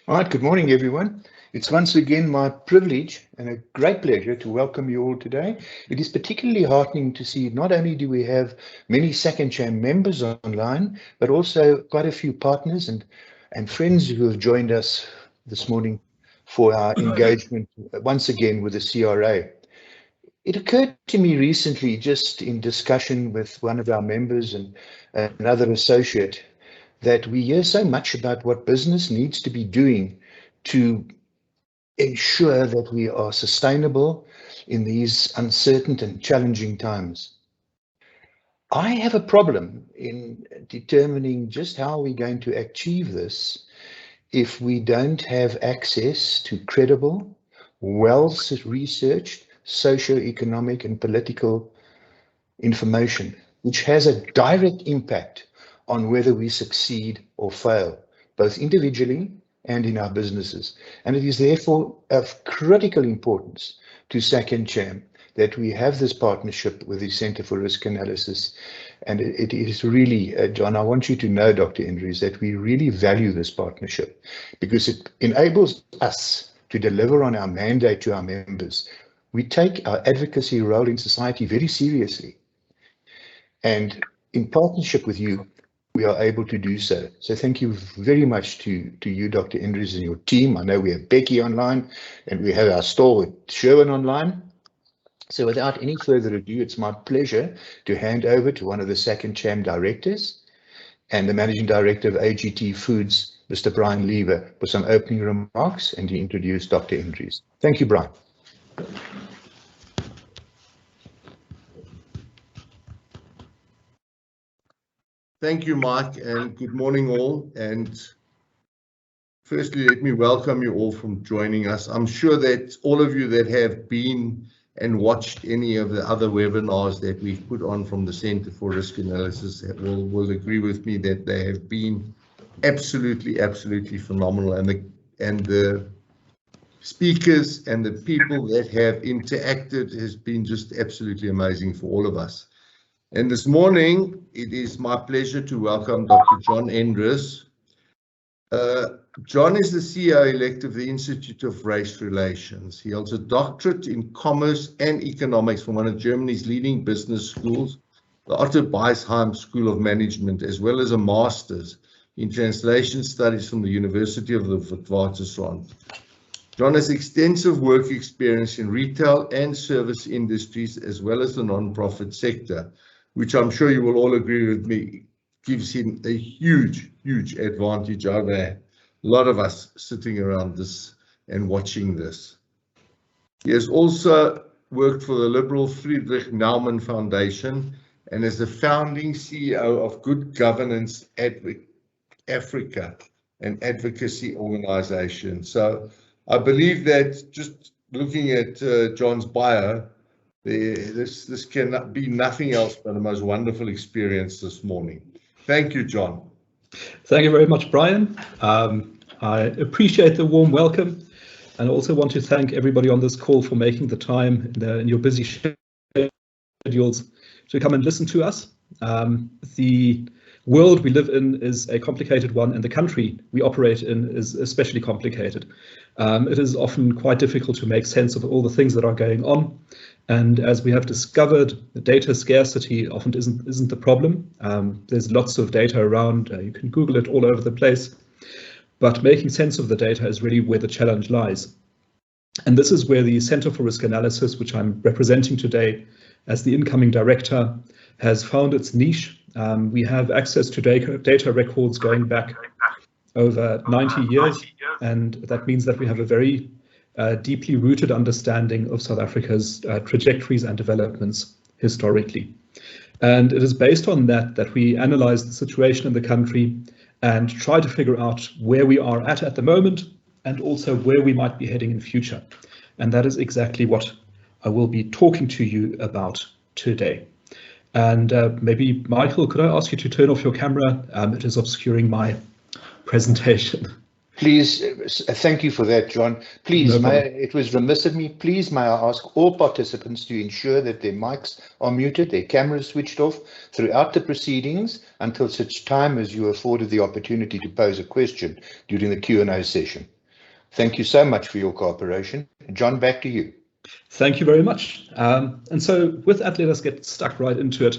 All right, good morning, everyone. It's once again my privilege and a great pleasure to welcome you all today. It is particularly heartening to see not only do we have many Second Cham members online, but also quite a few partners and friends who have joined us this morning for our engagement once again with the CRA. It occurred to me recently, just in discussion with one of our members and another associate, that we hear so much about what business needs to be doing to ensure that we are sustainable in these uncertain and challenging times. I have a problem in determining just how we're going to achieve this if we don't have access to credible, well-researched socio-economic and political information, which has a direct impact on whether we succeed or fail, both individually and in our businesses. And it is therefore of critical importance to Second Cham that we have this partnership with the Centre for Risk Analysis. And it is really, John, I want you to know, Dr. Endres, that we really value this partnership because it enables us to deliver on our mandate to our members. We take our advocacy role in society very seriously. And in partnership with you, we are able to do so. So thank you very much to you, Dr. Endres, and your team. I know we have Becky online and we have our stalwart Sherwin online. So without any further ado, it's my pleasure to hand over to one of the Second Cham directors and the Managing Director of AGT Foods, Mr. Brian Lever, for some opening remarks and to introduce Dr. Endres. Thank you, Brian. Thank you, Mike, and good morning all. And firstly, let me welcome you all from joining us. I'm sure that all of you that have been and watched any of the other webinars that we've put on from the Centre for Risk Analysis will agree with me that they have been absolutely phenomenal. And the speakers and the people that have interacted has been just absolutely amazing for all of us. And this morning, it is my pleasure to welcome Dr. John Endres. John is the CEO-elect of the Institute of Race Relations. He holds a doctorate in commerce and economics from one of Germany's leading business schools, the Otto Beisheim School of Management, as well as a master's in translation studies from the University of the Witwatersrand. John has extensive work experience in retail and service industries, as well as the non-profit sector, which I'm sure you will all agree with me, gives him a huge advantage over a lot of us sitting around this and watching this. He has also worked for the Liberal Friedrich Naumann Foundation and is the founding CEO of Good Governance Africa, an advocacy organization. So I believe that just looking at John's bio, this cannot be nothing else but the most wonderful experience this morning. Thank you, John. Thank you very much, Brian. I appreciate the warm welcome and also want to thank everybody on this call for making the time in your busy schedules to come and listen to us. The world we live in is a complicated one, and the country we operate in is especially complicated. It is often quite difficult to make sense of all the things that are going on. And as we have discovered, the data scarcity often isn't the problem. There's lots of data around. You can Google it all over the place. But making sense of the data is really where the challenge lies. And this is where the Centre for Risk Analysis, which I'm representing today as the incoming director, has found its niche. We have access to data records going back over 90 years, and that means that we have a very deeply rooted understanding of South Africa's trajectories and developments historically. And it is based on that we analyze the situation in the country and try to figure out where we are at the moment and also where we might be heading in future. And that is exactly what I will be talking to you about today. And maybe, Michael, could I ask you to turn off your camera? It is obscuring my presentation. Please, thank you for that, John. Please, No it was remiss of me. Please, may I ask all participants to ensure that their mics are muted, their cameras switched off throughout the proceedings until such time as you are afforded the opportunity to pose a question during the Q&A session. Thank you so much for your cooperation. John, back to you. Thank you very much. And so with that, let us get stuck right into it.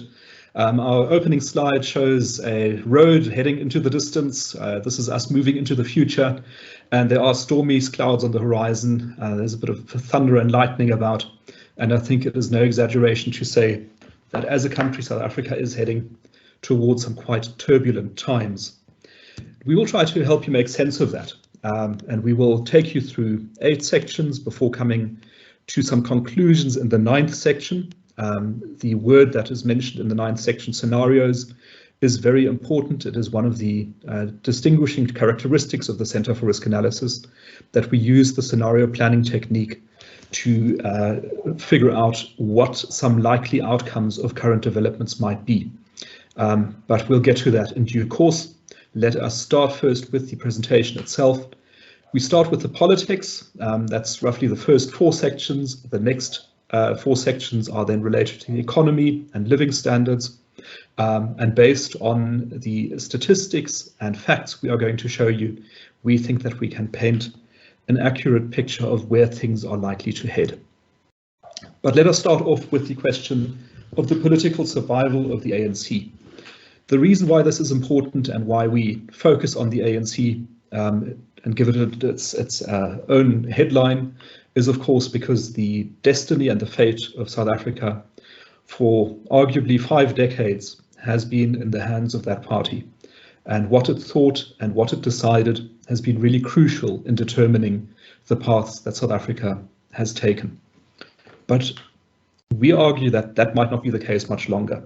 Our opening slide shows a road heading into the distance. This is us moving into the future, and there are stormy clouds on the horizon. There's a bit of thunder and lightning about, and I think it is no exaggeration to say that as a country, South Africa is heading towards some quite turbulent times. We will try to help you make sense of that, and we will take you through 8 sections before coming to some conclusions in the 9th section. The word that is mentioned in the 9th section, scenarios, is very important. It is one of the distinguishing characteristics of the Center for Risk Analysis, that we use the scenario planning technique to figure out what some likely outcomes of current developments might be. But we'll get to that in due course. Let us start first with the presentation itself. We start with the politics. That's roughly the first 4 sections. The next 4 sections are then related to the economy and living standards. And based on the statistics and facts we are going to show you, we think that we can paint an accurate picture of where things are likely to head. But let us start off with the question of the political survival of the ANC. The reason why this is important and why we focus on the ANC and give it its own headline is, of course, because the destiny and the fate of South Africa for arguably 5 decades has been in the hands of that party. And what it thought and what it decided has been really crucial in determining the paths that South Africa has taken. But we argue that that might not be the case much longer.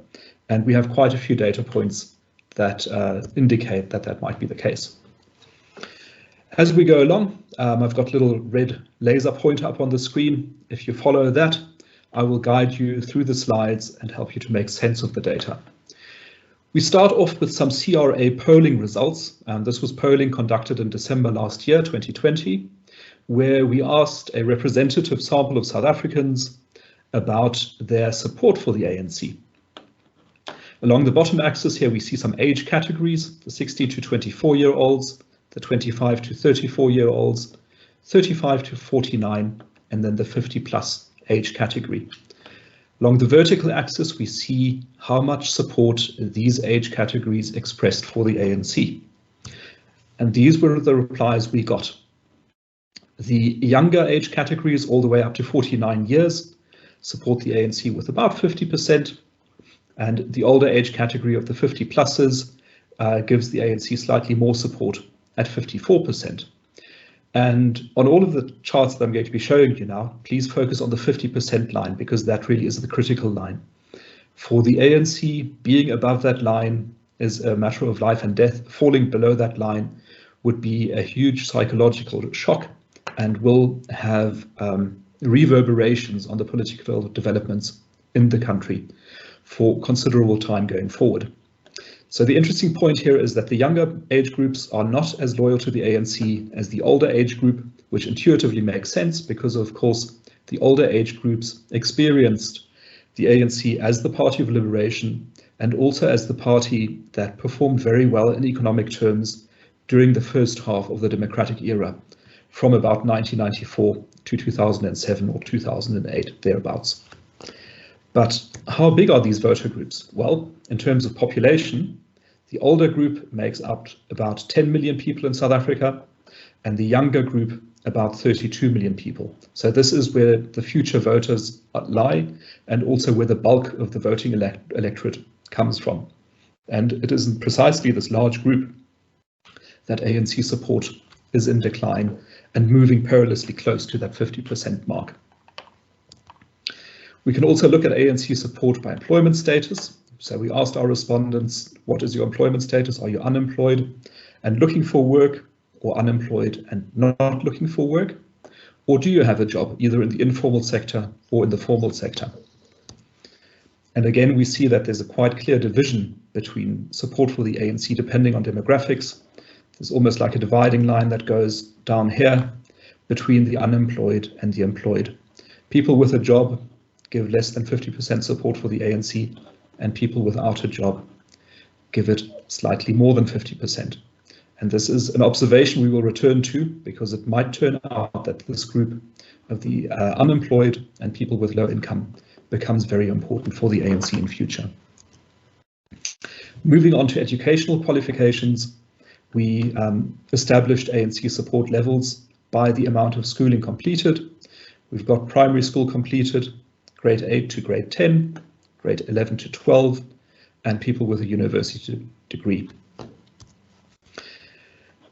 And we have quite a few data points that indicate that that might be the case. As we go along, I've got a little red laser pointer up on the screen. If you follow that, I will guide you through the slides and help you to make sense of the data. We start off with some CRA polling results. This was polling conducted in December last year, 2020, where we asked a representative sample of South Africans about their support for the ANC. Along the bottom axis here, we see some age categories: the 16 to 24-year-olds, the 25 to 34-year-olds, 35 to 49, and then the 50+ age category. Along the vertical axis, we see how much support these age categories expressed for the ANC. And these were the replies we got. The younger age categories, all the way up to 49 years, support the ANC with about 50%, and the older age category of the 50-pluses gives the ANC slightly more support at 54%. And on all of the charts that I'm going to be showing you now, please focus on the 50% line, because that really is the critical line. For the ANC, being above that line is a matter of life and death. Falling below that line would be a huge psychological shock and will have reverberations on the political developments in the country for considerable time going forward. So the interesting point here is that the younger age groups are not as loyal to the ANC as the older age group, which intuitively makes sense because, of course, the older age groups experienced the ANC as the party of liberation and also as the party that performed very well in economic terms during the first half of the democratic era, from about 1994 to 2007 or 2008, thereabouts. But how big are these voter groups? Well, in terms of population, the older group makes up about 10 million people in South Africa, and the younger group about 32 million people. So this is where the future voters lie, and also where the bulk of the voting electorate comes from. And it is precisely this large group that ANC support is in decline and moving perilously close to that 50% mark. We can also look at ANC support by employment status. So we asked our respondents, what is your employment status? Are you unemployed and looking for work, or unemployed and not looking for work? Or do you have a job either in the informal sector or in the formal sector? And again, we see that there's a quite clear division between support for the ANC depending on demographics. There's almost like a dividing line that goes down here between the unemployed and the employed. People with a job give less than 50% support for the ANC, and people without a job give it slightly more than 50%. And this is an observation we will return to, because it might turn out that this group of the unemployed and people with low income becomes very important for the ANC in future. Moving on to educational qualifications, we established ANC support levels by the amount of schooling completed. We've got primary school completed, grade 8 to grade 10, grade 11 to 12, and people with a university degree.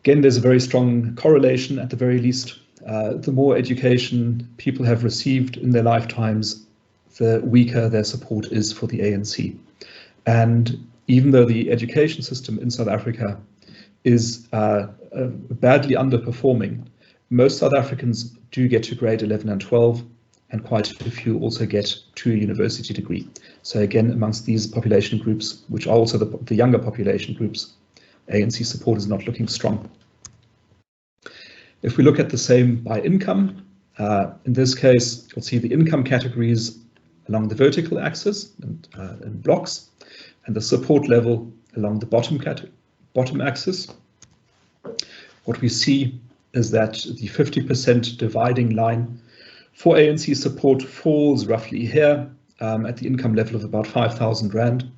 Again, there's a very strong correlation at the very least. The more education people have received in their lifetimes, the weaker their support is for the ANC. And even though the education system in South Africa is badly underperforming, most South Africans do get to grade 11 and 12, and quite a few also get to a university degree. So again, amongst these population groups, which are also the younger population groups, ANC support is not looking strong. If we look at the same by income, in this case, you'll see the income categories along the vertical axis and in blocks, and the support level along the bottom axis. What we see is that the 50% dividing line for ANC support falls roughly here at the income level of about 5,000 Rand.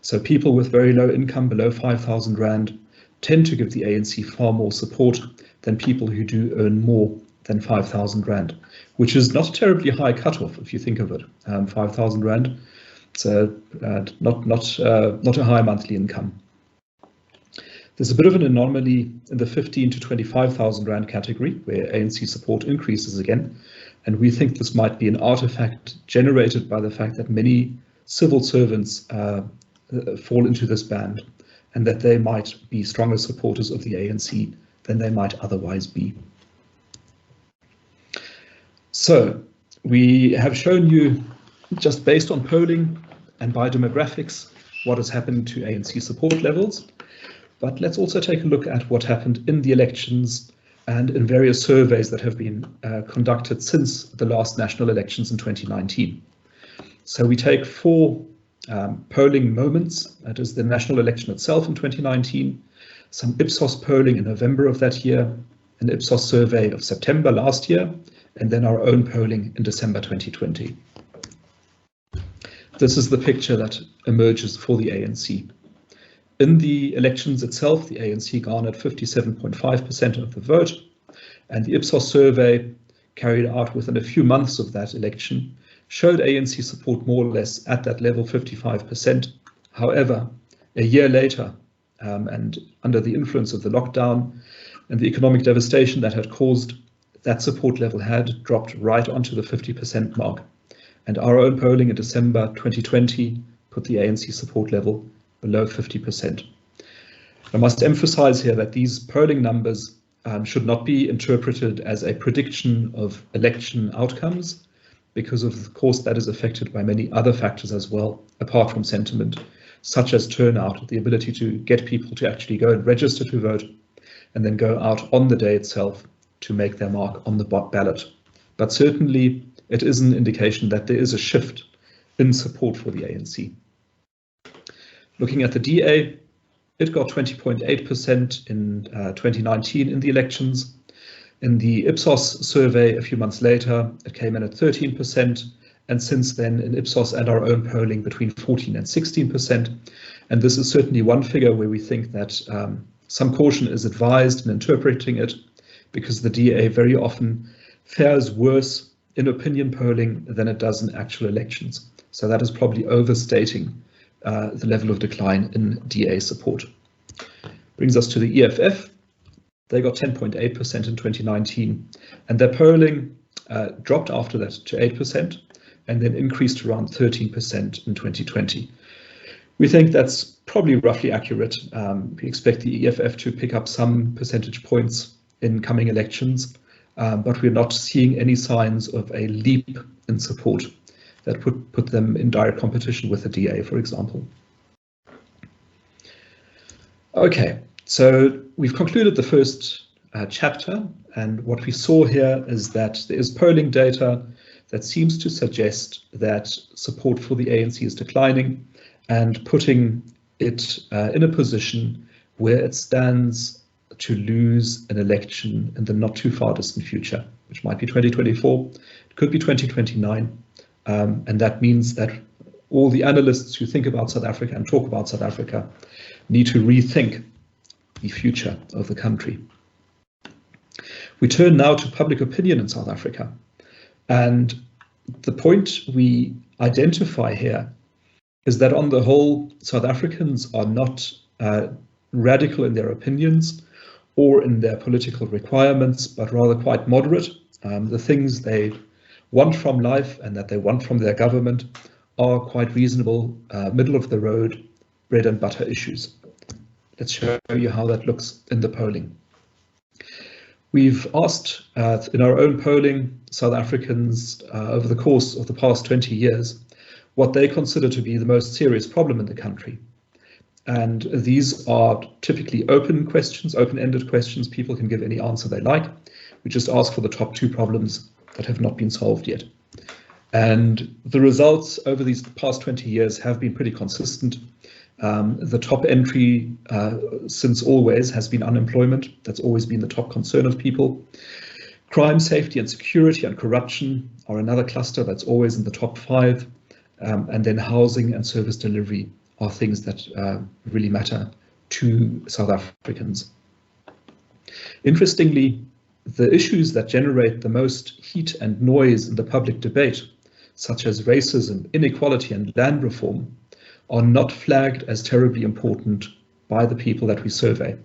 So people with very low income below 5,000 Rand tend to give the ANC far more support than people who do earn more than 5,000 Rand, which is not a terribly high cutoff if you think of it. 5,000 Rand, so not a high monthly income. There's a bit of an anomaly in the 15 to 25,000 Rand category, where ANC support increases again, and we think this might be an artifact generated by the fact that many civil servants fall into this band, and that they might be stronger supporters of the ANC than they might otherwise be. So we have shown you, just based on polling and by demographics, what has happened to ANC support levels. But let's also take a look at what happened in the elections and in various surveys that have been conducted since the last national elections in 2019. So we take 4 polling moments. That is the national election itself in 2019, some Ipsos polling in November of that year, an Ipsos survey of September last year, and then our own polling in December 2020. This is the picture that emerges for the ANC. In the elections itself, the ANC garnered 57.5% of the vote, and the Ipsos survey, carried out within a few months of that election, showed ANC support more or less at that level, 55%. However, a year later, and under the influence of the lockdown and the economic devastation that had caused, that support level had dropped right onto the 50% mark. And our own polling in December 2020 put the ANC support level below 50%. I must emphasize here that these polling numbers should not be interpreted as a prediction of election outcomes, because of course that is affected by many other factors as well, apart from sentiment, such as turnout, the ability to get people to actually go and register to vote, and then go out on the day itself to make their mark on the ballot. But certainly it is an indication that there is a shift in support for the ANC. Looking at the DA, it got 20.8% in 2019 in the elections. In the Ipsos survey a few months later, it came in at 13%, and since then in Ipsos and our own polling between 14 and 16%. And this is certainly one figure where we think that some caution is advised in interpreting it, because the DA very often fares worse in opinion polling than it does in actual elections. So that is probably overstating the level of decline in DA support. Brings us to the EFF. They got 10.8% in 2019, and their polling dropped after that to 8%, and then increased to around 13% in 2020. We think that's probably roughly accurate. We expect the EFF to pick up some percentage points in coming elections, but we're not seeing any signs of a leap in support that would put them in direct competition with the DA, for example. Okay, So we've concluded the first chapter, and what we saw here is that there is polling data that seems to suggest that support for the ANC is declining and putting it in a position where it stands to lose an election in the not too far distant future, which might be 2024, it could be 2029, and that means that all the analysts who think about South Africa and talk about South Africa need to rethink the future of the country. We turn now to public opinion in South Africa, and the point we identify here is that on the whole, South Africans are not radical in their opinions or in their political requirements, but rather quite moderate. The things they want from life and that they want from their government are quite reasonable, middle of the road, bread and butter issues. Let's show you how that looks in the polling. We've asked in our own polling South Africans over the course of the past 20 years what they consider to be the most serious problem in the country. And these are typically open questions, open-ended questions. People can give any answer they like. We just ask for the top 2 problems that have not been solved yet. And the results over these past 20 years have been pretty consistent. The top entry since always has been unemployment. That's always been the top concern of people. Crime, safety and security and corruption are another cluster that's always in the top 5. And then housing and service delivery are things that really matter to South Africans. Interestingly, the issues that generate the most heat and noise in the public debate, such as racism, inequality and land reform, are not flagged as terribly important by the people that we survey.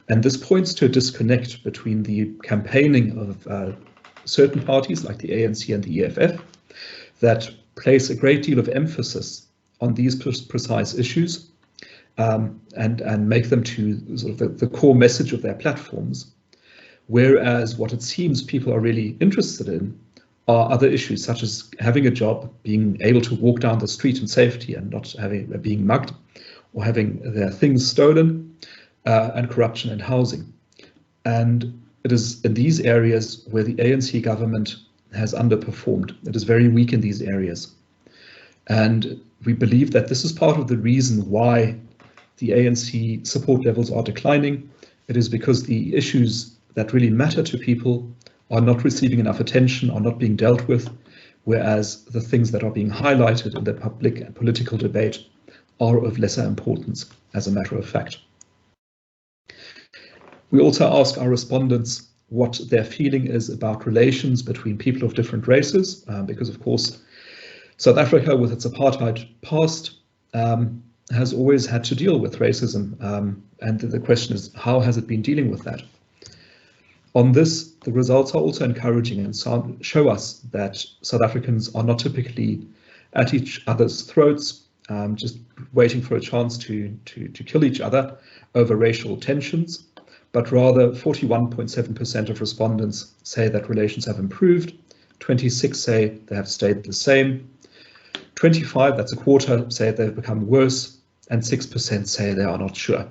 And this points to a disconnect between the campaigning of certain parties like the ANC and the EFF that place a great deal of emphasis on these precise issues and make them to sort of the core message of their platforms, whereas what it seems people are really interested in are other issues such as having a job, being able to walk down the street in safety and not being mugged or having their things stolen, and corruption and housing. And it is in these areas where the ANC government has underperformed. It is very weak in these areas. And we believe that this is part of the reason why the ANC support levels are declining. It is because the issues that really matter to people are not receiving enough attention, are not being dealt with, whereas the things that are being highlighted in the public and political debate are of lesser importance, as a matter of fact. We also ask our respondents what their feeling is about relations between people of different races, because of course South Africa, with its apartheid past, has always had to deal with racism, and the question is, how has it been dealing with that? On this, the results are also encouraging and show us that South Africans are not typically at each other's throats, just waiting for a chance to kill each other over racial tensions, but rather 41.7% of respondents say that relations have improved, 26 say they have stayed the same, 25, that's a quarter, say they've become worse, and 6% say they are not sure.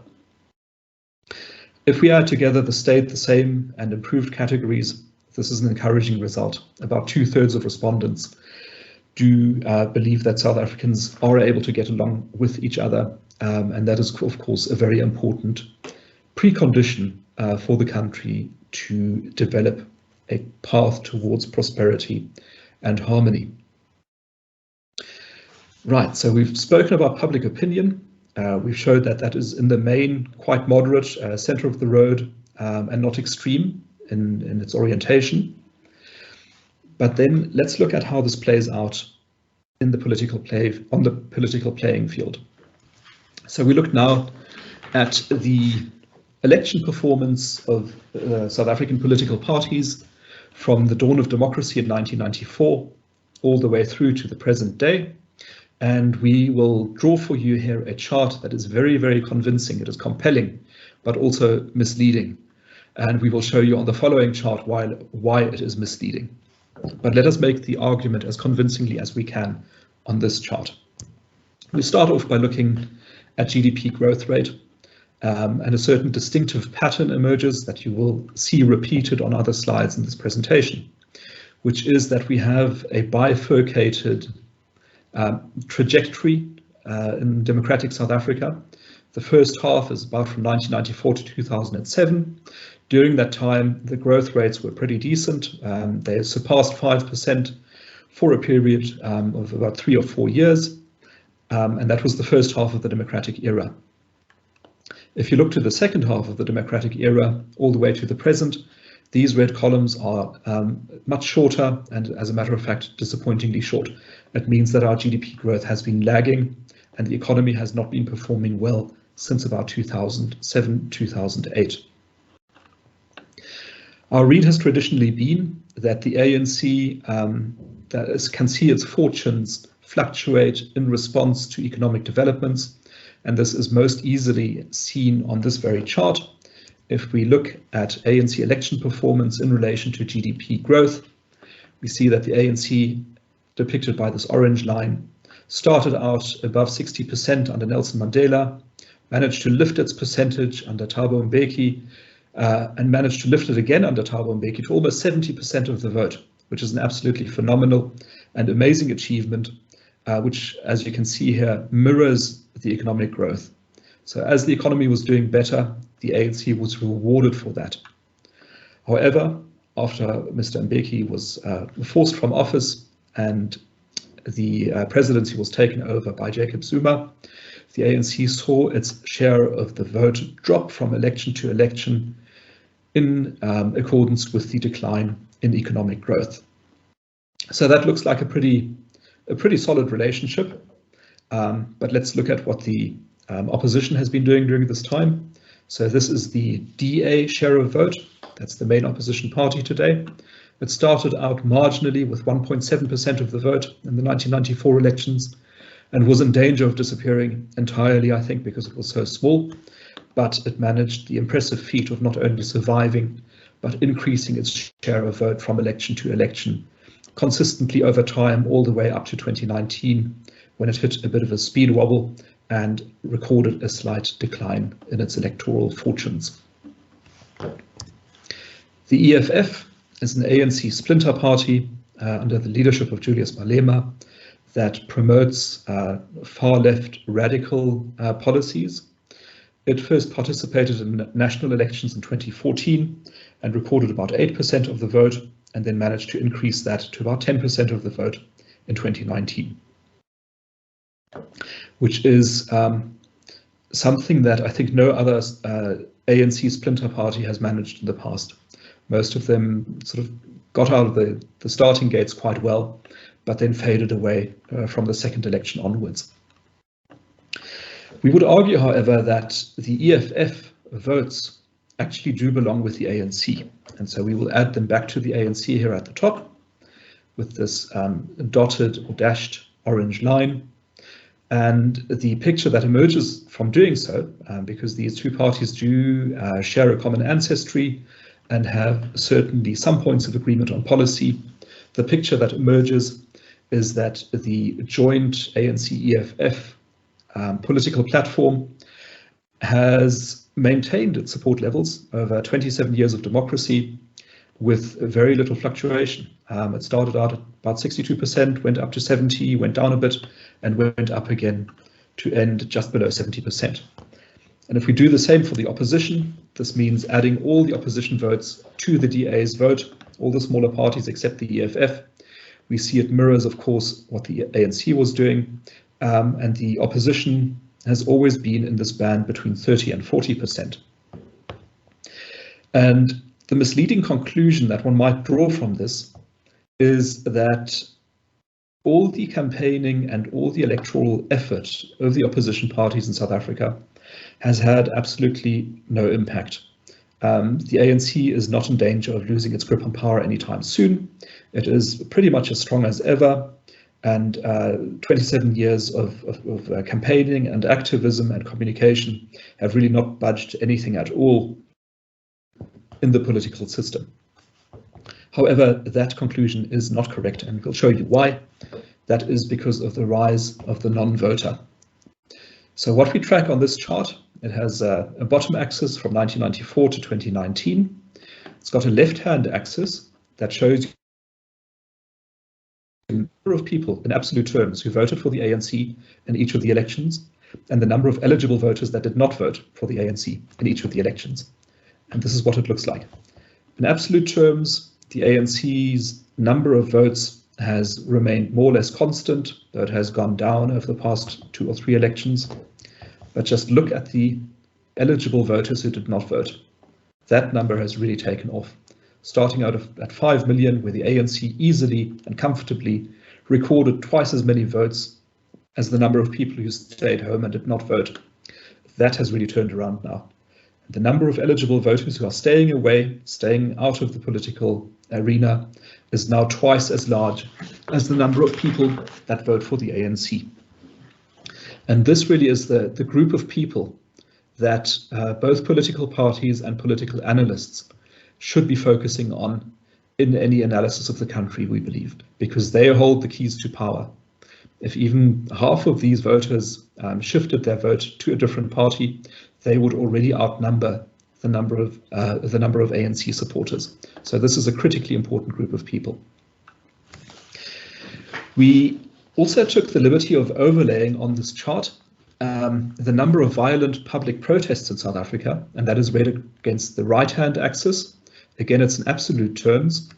If we add together the stayed the same and improved categories, this is an encouraging result. About 2/3 of respondents do believe that South Africans are able to get along with each other, and that is, of course, a very important precondition for the country to develop a path towards prosperity and harmony. Right, so we've spoken about public opinion. We've showed that that is in the main quite moderate, center of the road, and not extreme in its orientation. But then let's look at how this plays out in the political on the political playing field. So we look now at the election performance of South African political parties from the dawn of democracy in 1994 all the way through to the present day. And we will draw for you here a chart that is very, very convincing. It is compelling, but also misleading. And we will show you on the following chart why it is misleading. But let us make the argument as convincingly as we can on this chart. We start off by looking at GDP growth rate. and a certain distinctive pattern emerges that you will see repeated on other slides in this presentation, which is that we have a bifurcated trajectory in democratic South Africa. The first half is about from 1994 to 2007. During that time, the growth rates were pretty decent. They surpassed 5% for a period of about 3 or 4 years, and that was the first half of the democratic era. If you look to the second half of the democratic era, all the way to the present, these red columns are much shorter and, as a matter of fact, disappointingly short. That means that our GDP growth has been lagging and the economy has not been performing well since about 2007, 2008. Our read has traditionally been that the ANC can see its fortunes fluctuate in response to economic developments, and this is most easily seen on this very chart. If we look at ANC election performance in relation to GDP growth, we see that the ANC, depicted by this orange line, started out above 60% under Nelson Mandela, managed to lift its percentage under Thabo Mbeki, and managed to lift it again under Thabo Mbeki to almost 70% of the vote, which is an absolutely phenomenal and amazing achievement, which, as you can see here, mirrors the economic growth. So as the economy was doing better, the ANC was rewarded for that. However, after Mr. Mbeki was forced from office and the presidency was taken over by Jacob Zuma, the ANC saw its share of the vote drop from election to election in accordance with the decline in economic growth. So that looks like a pretty solid relationship. But let's look at what the opposition has been doing during this time. So this is the DA share of vote. That's the main opposition party today. It started out marginally with 1.7% of the vote in the 1994 elections and was in danger of disappearing entirely, I think, because it was so small. But it managed the impressive feat of not only surviving, but increasing its share of vote from election to election consistently over time, all the way up to 2019, when it hit a bit of a speed wobble and recorded a slight decline in its electoral fortunes. The EFF is an ANC splinter party under the leadership of Julius Malema that promotes far-left radical policies. It first participated in national elections in 2014 and recorded about 8% of the vote, and then managed to increase that to about 10% of the vote in 2019. Which is something that I think no other ANC splinter party has managed in the past. Most of them sort of got out of the starting gates quite well, but then faded away from the second election onwards. We would argue, however, that the EFF votes actually do belong with the ANC, and so we will add them back to the ANC here at the top with this dotted or dashed orange line. And the picture that emerges from doing so, because these two parties do share a common ancestry and have certainly some points of agreement on policy, the picture that emerges is that the joint ANC-EFF political platform has maintained its support levels over 27 years of democracy with very little fluctuation. It started out at about 62%, went up to 70%, went down a bit, and went up again to end just below 70%. And if we do the same for the opposition, this means adding all the opposition votes to the DA's vote, all the smaller parties except the EFF, we see it mirrors, of course, what the ANC was doing, and the opposition has always been in this band between 30 and 40%. And the misleading conclusion that one might draw from this is that all the campaigning and all the electoral effort of the opposition parties in South Africa has had absolutely no impact. The ANC is not in danger of losing its grip on power anytime soon. It is pretty much as strong as ever, and 27 years of campaigning and activism and communication have really not budged anything at all in the political system. However, that conclusion is not correct, and we'll show you why. That is because of the rise of the non-voter. So what we track on this chart It has a bottom axis from 1994 to 2019. It's got a left-hand axis that shows the number of people in absolute terms who voted for the ANC in each of the elections, and the number of eligible voters that did not vote for the ANC in each of the elections. And this is what it looks like. In absolute terms, the ANC's number of votes has remained more or less constant, though it has gone down over the past 2 or 3 elections. But just look at the eligible voters who did not vote. That number has really taken off, starting out at 5 million, where the ANC easily and comfortably recorded twice as many votes as the number of people who stayed home and did not vote. That has really turned around now. The number of eligible voters who are staying away, staying out of the political arena, is now twice as large as the number of people that vote for the ANC. And this really is the group of people that both political parties and political analysts should be focusing on in any analysis of the country, we believe, because they hold the keys to power. If even half of these voters shifted their vote to a different party, they would already outnumber the number of ANC supporters. So this is a critically important group of people. We also took the liberty of overlaying on this chart the number of violent public protests in South Africa, and that is read against the right-hand axis. Again, it's in absolute terms,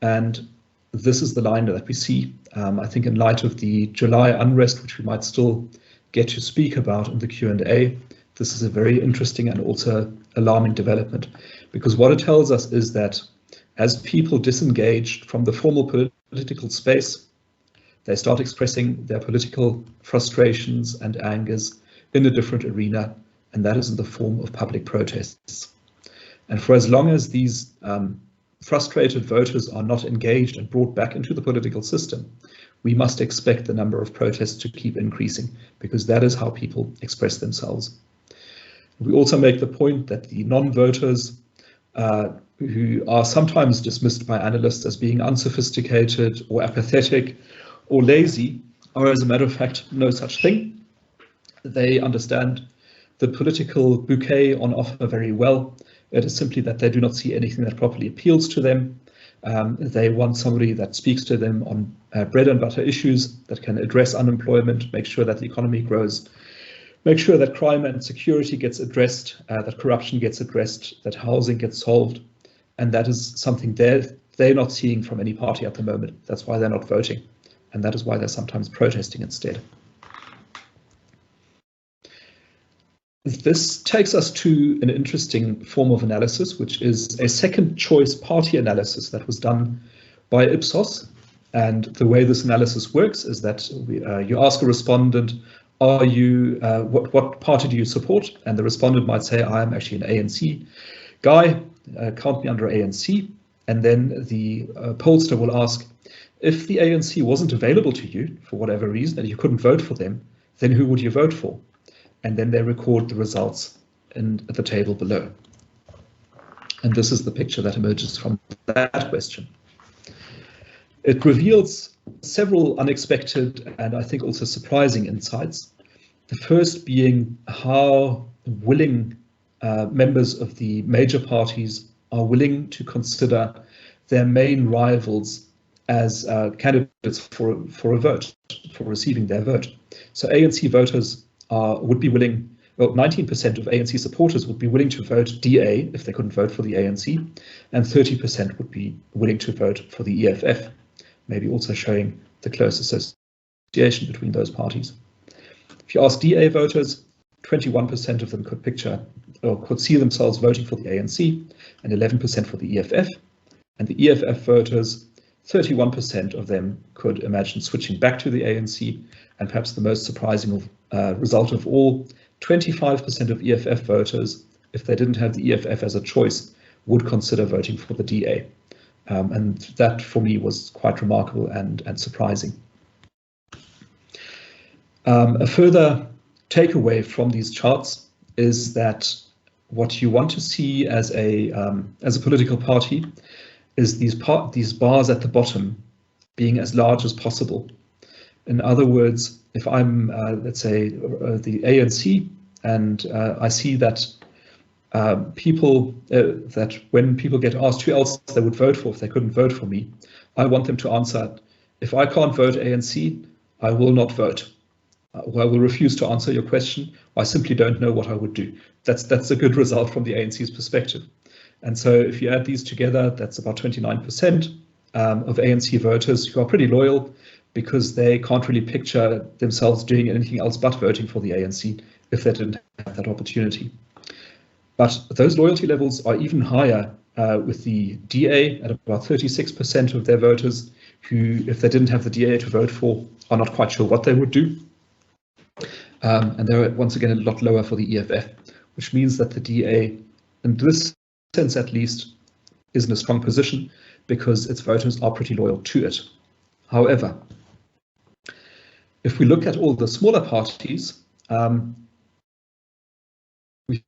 and this is the line that we see. I think in light of the July unrest, which we might still get to speak about in the Q&A, this is a very interesting and also alarming development, because what it tells us is that as people disengage from the formal political space, they start expressing their political frustrations and angers in a different arena, and that is in the form of public protests. And for as long as these frustrated voters are not engaged and brought back into the political system, we must expect the number of protests to keep increasing, because that is how people express themselves. We also make the point that the non-voters, who are sometimes dismissed by analysts as being unsophisticated or apathetic or lazy, are as a matter of fact no such thing. They understand the political bouquet on offer very well. It is simply that they do not see anything that properly appeals to them. They want somebody that speaks to them on bread and butter issues, that can address unemployment, make sure that the economy grows, make sure that crime and security gets addressed, that corruption gets addressed, that housing gets solved. And that is something they're not seeing from any party at the moment. That's why they're not voting. And that is why they're sometimes protesting instead. This takes us to an interesting form of analysis, which is a second choice party analysis that was done by Ipsos. And the way this analysis works is that you ask a respondent, what party do you support? And the respondent might say, I am actually an ANC guy, count me under ANC. And then the pollster will ask, if the ANC wasn't available to you for whatever reason and you couldn't vote for them, then who would you vote for? And then they record the results at the table below. And this is the picture that emerges from that question. It reveals several unexpected and I think also surprising insights. The first being how willing members of the major parties are willing to consider their main rivals as candidates for a vote, for receiving their vote. So ANC voters would be willing, well, 19% of ANC supporters would be willing to vote DA if they couldn't vote for the ANC, and 30% would be willing to vote for the EFF, maybe also showing the close association between those parties. If you ask DA voters, 21% of them could picture or could see themselves voting for the ANC, and 11% for the EFF. And the EFF voters, 31% of them could imagine switching back to the ANC, and perhaps the most surprising result of all, 25% of EFF voters, if they didn't have the EFF as a choice, would consider voting for the DA. And that for me was quite remarkable and surprising. A further takeaway from these charts is that what you want to see as a political party is these bars at the bottom being as large as possible. In other words, if I'm, let's say, the ANC, and I see that that when people get asked who else they would vote for if they couldn't vote for me, I want them to answer, if I can't vote ANC, I will not vote. Or I will refuse to answer your question. I simply don't know what I would do. That's a good result from the ANC's perspective. And so if you add these together, that's about 29% of ANC voters who are pretty loyal because they can't really picture themselves doing anything else but voting for the ANC if they didn't have that opportunity. But those loyalty levels are even higher with the DA at about 36% of their voters who, if they didn't have the DA to vote for, are not quite sure what they would do. And they're once again a lot lower for the EFF, which means that the DA, in this sense at least, is in a strong position because its voters are pretty loyal to it. However, if we look at all the smaller parties, we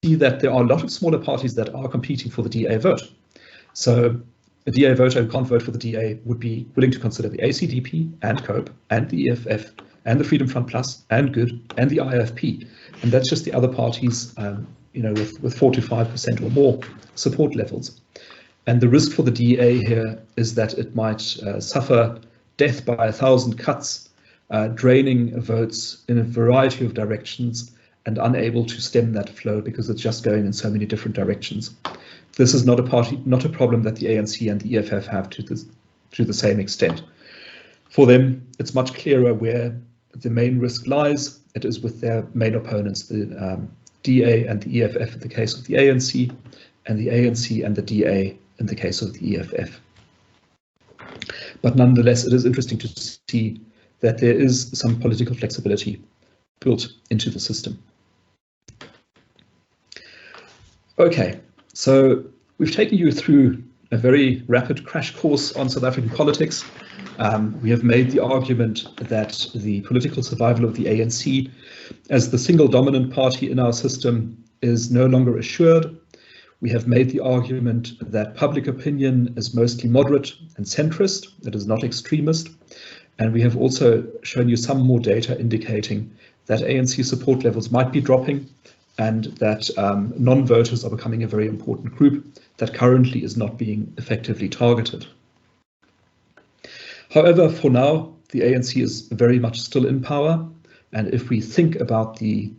see that there are a lot of smaller parties that are competing for the DA vote. So a DA voter who can't vote for the DA would be willing to consider the ACDP and COPE and the EFF and the Freedom Front Plus and Good and the IFP. And that's just the other parties with 4 to 5% or more support levels. And the risk for the DA here is that it might suffer death by 1,000 cuts, draining votes in a variety of directions and unable to stem that flow because it's just going in so many different directions. This is not a problem that the ANC and the EFF have to the same extent. For them, it's much clearer where the main risk lies. It is with their main opponents, the DA and the EFF in the case of the ANC, and the ANC and the DA in the case of the EFF. But nonetheless, it is interesting to see that there is some political flexibility built into the system. Okay, so we've taken you through a very rapid crash course on South African politics. We have made the argument that the political survival of the ANC as the single dominant party in our system is no longer assured. We have made the argument that public opinion is mostly moderate and centrist, it is not extremist. And we have also shown you some more data indicating that ANC support levels might be dropping and that non-voters are becoming a very important group that currently is not being effectively targeted. However, for now, the ANC is very much still in power. And if we think about the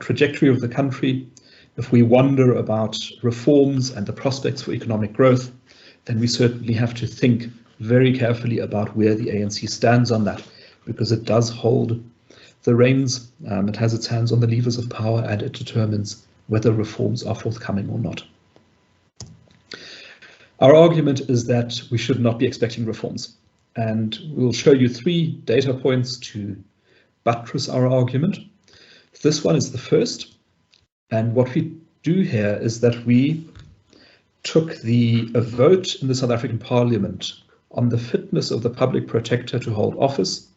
trajectory of the country, if we wonder about reforms and the prospects for economic growth, then we certainly have to think very carefully about where the ANC stands on that, because it does hold the reins, it has its hands on the levers of power, and it determines whether reforms are forthcoming or not. Our argument is that we should not be expecting reforms, and we'll show you 3 data points to buttress our argument. This one is the first, and what we do here is that we took a vote in the South African Parliament on the fitness of the public protector to hold office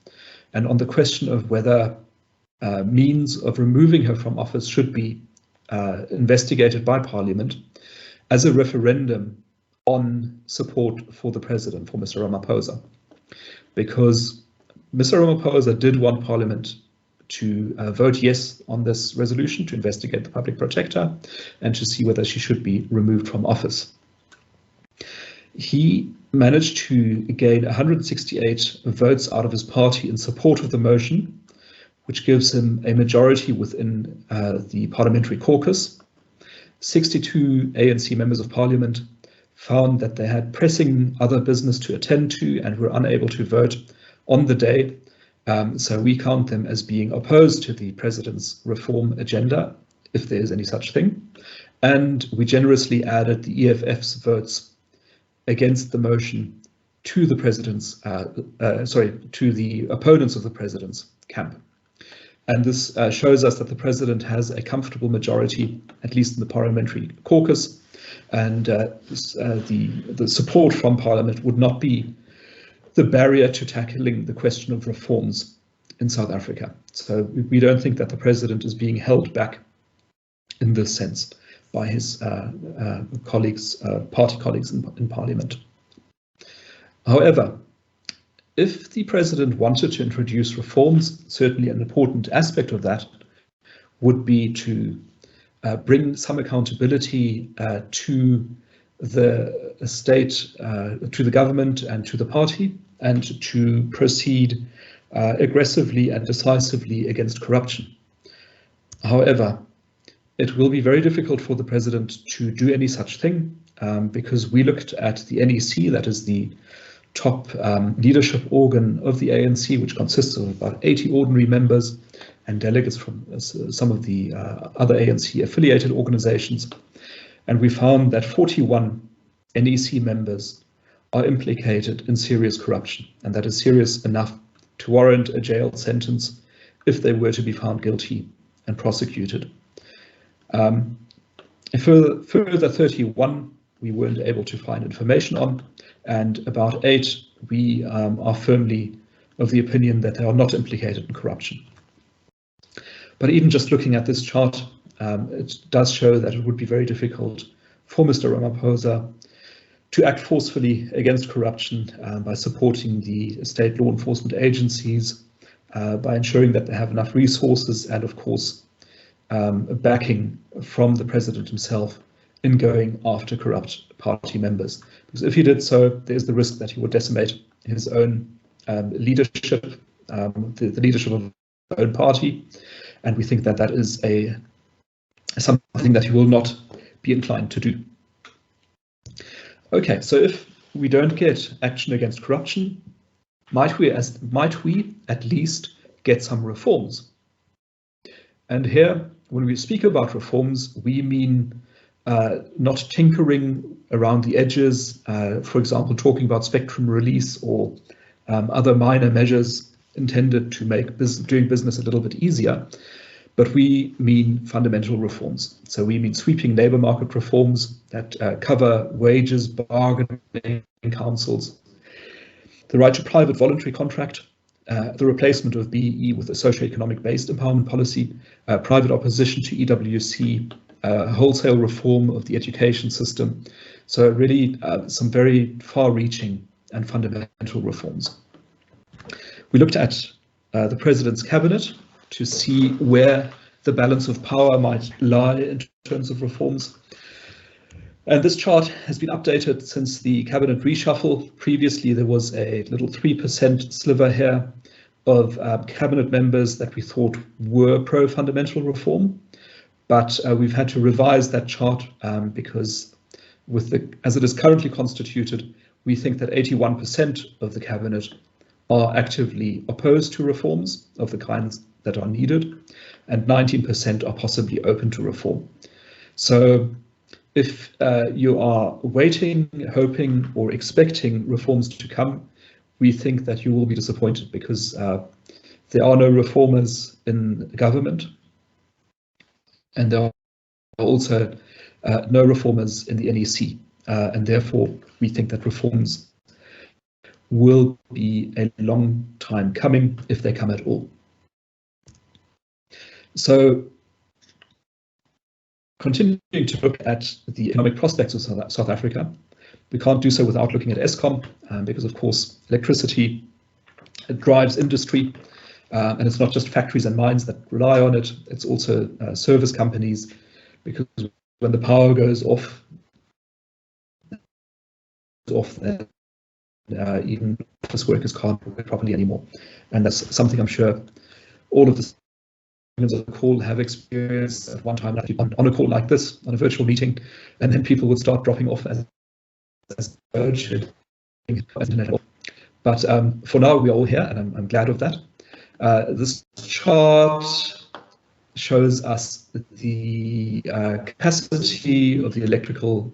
and on the question of whether means of removing her from office should be investigated by Parliament as a referendum on support for the president, for Mr. Ramaphosa. Because Mr. Ramaphosa did want Parliament to vote yes on this resolution to investigate the public protector and to see whether she should be removed from office. He managed to gain 168 votes out of his party in support of the motion, which gives him a majority within the parliamentary caucus. 62 ANC members of parliament found that they had pressing other business to attend to and were unable to vote on the day. So we count them as being opposed to the president's reform agenda, if there is any such thing. And we generously added the EFF's votes against the motion to the president's, to the opponents of the president's camp. And this shows us that the president has a comfortable majority, at least in the parliamentary caucus, and the support from Parliament would not be the barrier to tackling the question of reforms in South Africa. So we don't think that the president is being held back in this sense by his colleagues, party colleagues in Parliament. However, if the president wanted to introduce reforms, certainly an important aspect of that would be to bring some accountability to the state, to the government and to the party, and to proceed aggressively and decisively against corruption. However, it will be very difficult for the president to do any such thing because we looked at the NEC, that is the top leadership organ of the ANC, which consists of about 80 ordinary members and delegates from some of the other ANC affiliated organizations. And we found that 41 NEC members are implicated in serious corruption, and that is serious enough to warrant a jail sentence if they were to be found guilty and prosecuted. A further 31 we weren't able to find information on, and about 8 we are firmly of the opinion that they are not implicated in corruption. But even just looking at this chart, it does show that it would be very difficult for Mr. Ramaphosa to act forcefully against corruption by supporting the state law enforcement agencies, by ensuring that they have enough resources, and of course backing from the president himself in going after corrupt party members. Because if he did so, there's the risk that he would decimate his own leadership, the leadership of his own party, and we think that that is something that he will not be inclined to do. Okay, so if we don't get action against corruption, might we at least get some reforms? And here, when we speak about reforms, we mean not tinkering around the edges, for example, talking about spectrum release or other minor measures intended to make doing business a little bit easier, but we mean fundamental reforms. So we mean sweeping labour market reforms that cover wages, bargaining councils, the right to private voluntary contract, the replacement of BEE with a socio-economic based empowerment policy, private opposition to EWC, wholesale reform of the education system. So really some very far-reaching and fundamental reforms. We looked at the president's cabinet to see where the balance of power might lie in terms of reforms. And this chart has been updated since the cabinet reshuffle. Previously, there was a little 3% sliver here of cabinet members that we thought were pro-fundamental reform. But we've had to revise that chart because as it is currently constituted, we think that 81% of the cabinet are actively opposed to reforms of the kinds that are needed, and 19% are possibly open to reform. So if you are waiting, hoping, or expecting reforms to come, we think that you will be disappointed because there are no reformers in government, and there are also no reformers in the NEC, and therefore we think that reforms will be a long time coming if they come at all. So, continuing to look at the economic prospects of South Africa, we can't do so without looking at Eskom, because of course electricity drives industry, and it's not just factories and mines that rely on it, it's also service companies, because when the power goes off, even office workers can't work properly anymore. And that's something I'm sure all of the on the call have experienced at one time on a call like this, on a virtual meeting, and then people would start dropping off as urgent. But for now, we're all here, and I'm glad of that. This chart shows us the capacity of the electrical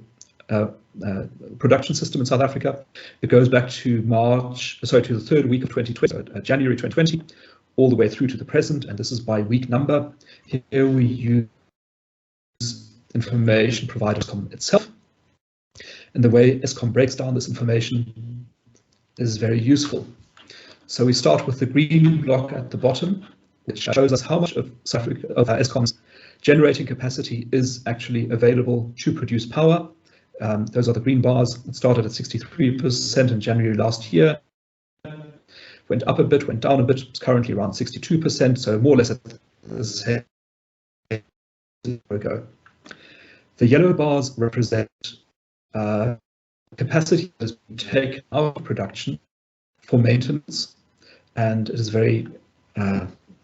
production system in South Africa. It goes back to the third week of 2020, so January 2020, all the way through to the present, and this is by week number. Here we use information provided by Eskom itself, and the way Eskom breaks down this information is very useful. So we start with the green block at the bottom, which shows us how much of Eskom's generating capacity is actually available to produce power. Those are the green bars. It started at 63% in January last year, went up a bit, went down a bit. It's currently around 62%, so more or less at the same a year ago. The yellow bars represent capacity that has been taken out of production for maintenance, and it is very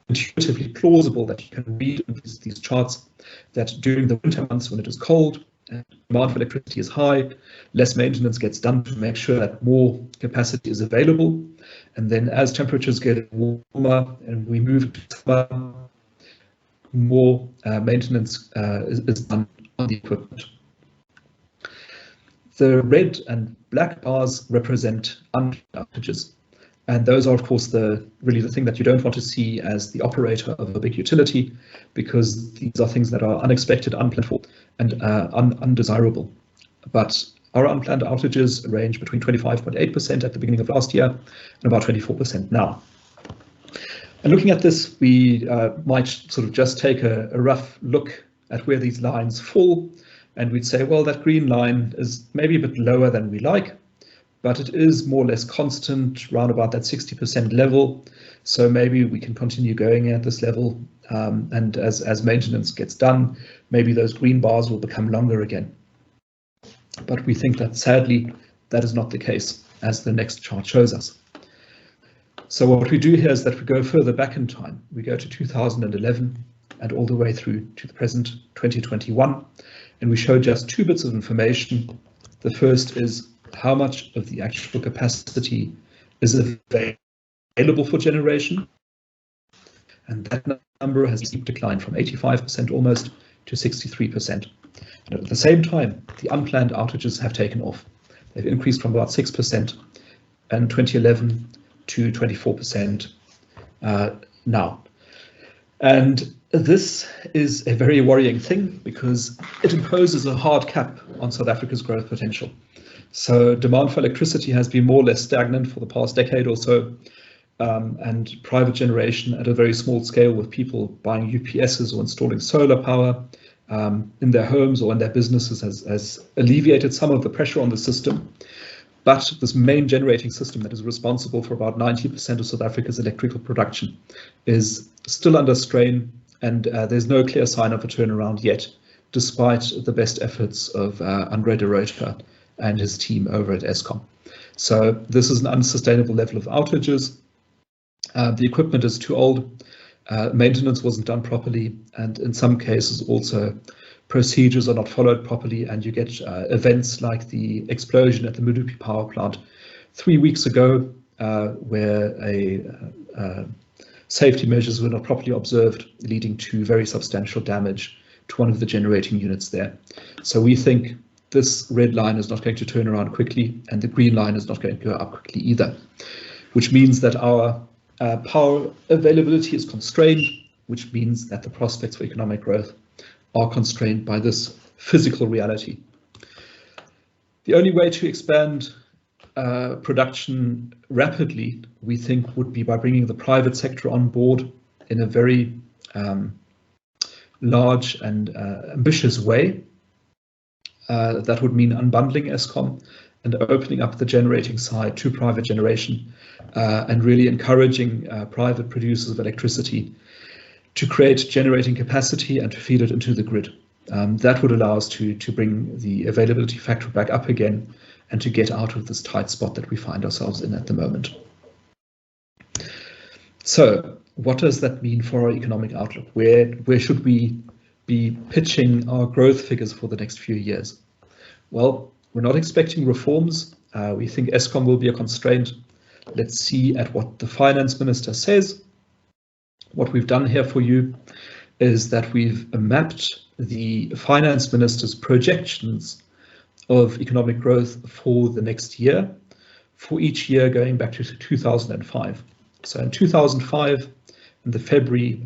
intuitively plausible that you can read in these charts that during the winter months when it is cold and demand for electricity is high, less maintenance gets done to make sure that more capacity is available. And then as temperatures get warmer and we move to summer, more maintenance is done on the equipment. The red and black bars represent unplanned outages. And those are, of course, really the thing that you don't want to see as the operator of a big utility, because these are things that are unexpected, unplanned for, and undesirable. But our unplanned outages range between 25.8% at the beginning of last year and about 24% now. And looking at this, we might sort of just take a rough look at where these lines fall, and we'd say, well, that green line is maybe a bit lower than we like, but it is more or less constant, around about that 60% level. So maybe we can continue going at this level, and as maintenance gets done, maybe those green bars will become longer again. But we think that sadly, that is not the case, as the next chart shows us. So what we do here is that we go further back in time. We go to 2011 and all the way through to the present 2021, and we show just two bits of information. The first is how much of the actual capacity is available for generation, and that number has declined from 85% almost to 63%. And at the same time, the unplanned outages have taken off. They've increased from about 6% in 2011 to 24% now. And this is a very worrying thing because it imposes a hard cap on South Africa's growth potential. So demand for electricity has been more or less stagnant for the past decade or so, and private generation at a very small scale with people buying UPSs or installing solar power in their homes or in their businesses has alleviated some of the pressure on the system. But this main generating system that is responsible for about 90% of South Africa's electrical production is still under strain, and there's no clear sign of a turnaround yet, despite the best efforts of Andre de Ruyter and his team over at Eskom. So this is an unsustainable level of outages. The equipment is too old, maintenance wasn't done properly, and in some cases also procedures are not followed properly, and you get events like the explosion at the Medupi power plant 3 weeks ago, where safety measures were not properly observed, leading to very substantial damage to one of the generating units there. So we think this red line is not going to turn around quickly, and the green line is not going to go up quickly either, which means that our power availability is constrained, which means that the prospects for economic growth are constrained by this physical reality. The only way to expand production rapidly, we think, would be by bringing the private sector on board in a very large and ambitious way. That would mean unbundling Eskom and opening up the generating side to private generation, and really encouraging private producers of electricity to create generating capacity and to feed it into the grid. That would allow us to bring the availability factor back up again and to get out of this tight spot that we find ourselves in at the moment. So what does that mean for our economic outlook? Where should we be pitching our growth figures for the next few years? Well, we're not expecting reforms. We think Eskom will be a constraint. Let's see at what the finance minister says. What we've done here for you is that we've mapped the finance minister's projections of economic growth for the next year, for each year going back to 2005. So in 2005, in the February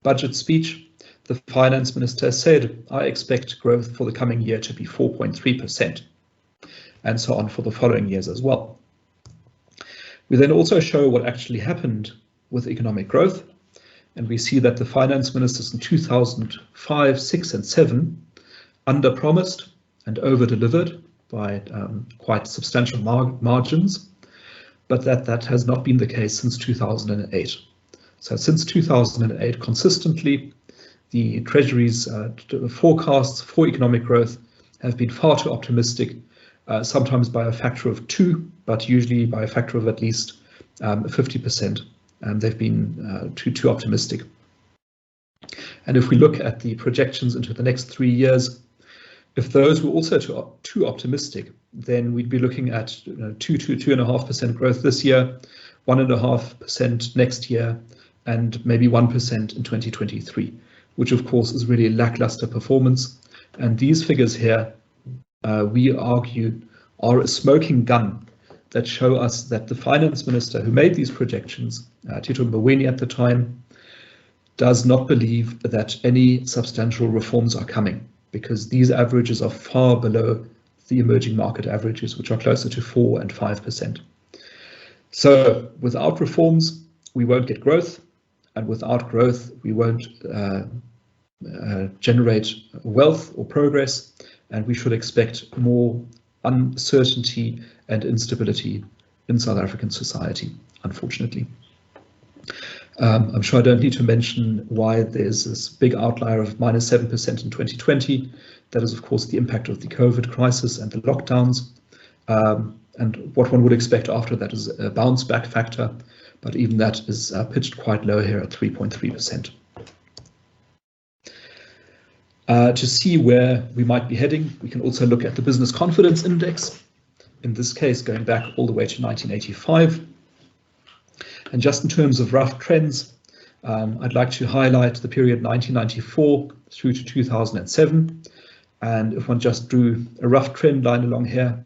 budget speech, the finance minister said, I expect growth for the coming year to be 4.3%, and so on for the following years as well. We then also show what actually happened with economic growth, and we see that the finance ministers in 2005, 6 and 7 under-promised and over-delivered by quite substantial margins, but that has not been the case since 2008. So since 2008, consistently, the Treasury's forecasts for economic growth have been far too optimistic, sometimes by a factor of 2, but usually by a factor of at least 50%. They've been too optimistic. And if we look at the projections into the next 3 years, if those were also too optimistic, then we'd be looking at 2 to 2.5% growth this year, 1.5% next year, and maybe 1% in 2023, which of course is really lackluster performance. And these figures here, we argue, are a smoking gun that show us that the finance minister who made these projections, Tito Mboweni at the time, does not believe that any substantial reforms are coming, because these averages are far below the emerging market averages, which are closer to 4 and 5%. So without reforms, we won't get growth, and without growth, we won't generate wealth or progress, and we should expect more uncertainty and instability in South African society, unfortunately. I'm sure I don't need to mention why there's this big outlier of -7% in 2020. That is, of course, the impact of the COVID crisis and the lockdowns. And what one would expect after that is a bounce back factor, but even that is pitched quite low here at 3.3%. To see where we might be heading, we can also look at the Business Confidence Index, in this case going back all the way to 1985. And just in terms of rough trends, I'd like to highlight the period 1994 through to 2007. And if one just drew a rough trend line along here,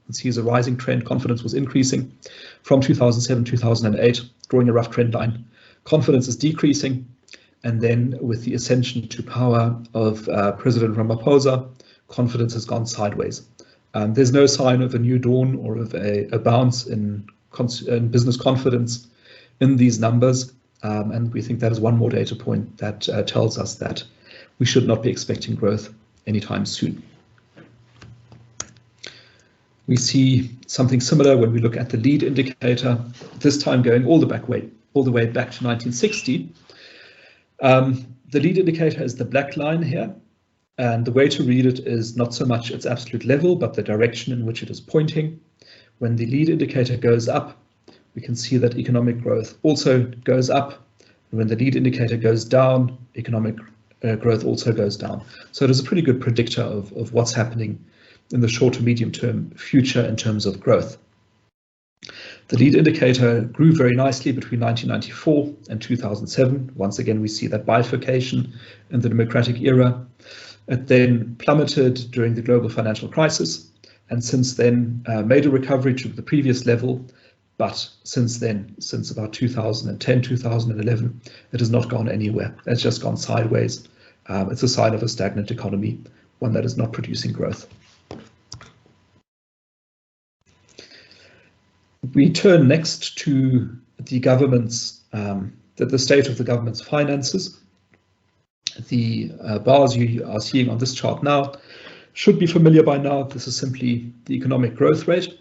and sees a rising trend, confidence was increasing. From 2007, 2008, drawing a rough trend line, confidence is decreasing. And then with the ascension to power of President Ramaphosa, confidence has gone sideways. There's no sign of a new dawn or of a bounce in business confidence in these numbers. And we think that is one more data point that tells us that we should not be expecting growth anytime soon. We see something similar when we look at the lead indicator, this time going all the way back to 1960. The lead indicator is the black line here, and the way to read it is not so much its absolute level, but the direction in which it is pointing. When the lead indicator goes up, we can see that economic growth also goes up. And when the lead indicator goes down, economic growth also goes down. So it is a pretty good predictor of what's happening in the short to medium term future in terms of growth. The lead indicator grew very nicely between 1994 and 2007. Once again, we see that bifurcation in the democratic era. It then plummeted during the global financial crisis, and since then made a recovery to the previous level. But since then, since about 2010, 2011, it has not gone anywhere. It's just gone sideways. It's a sign of a stagnant economy, one that is not producing growth. We turn next to the government's, the state of the government's finances. The bars you are seeing on this chart now should be familiar by now. This is simply the economic growth rate.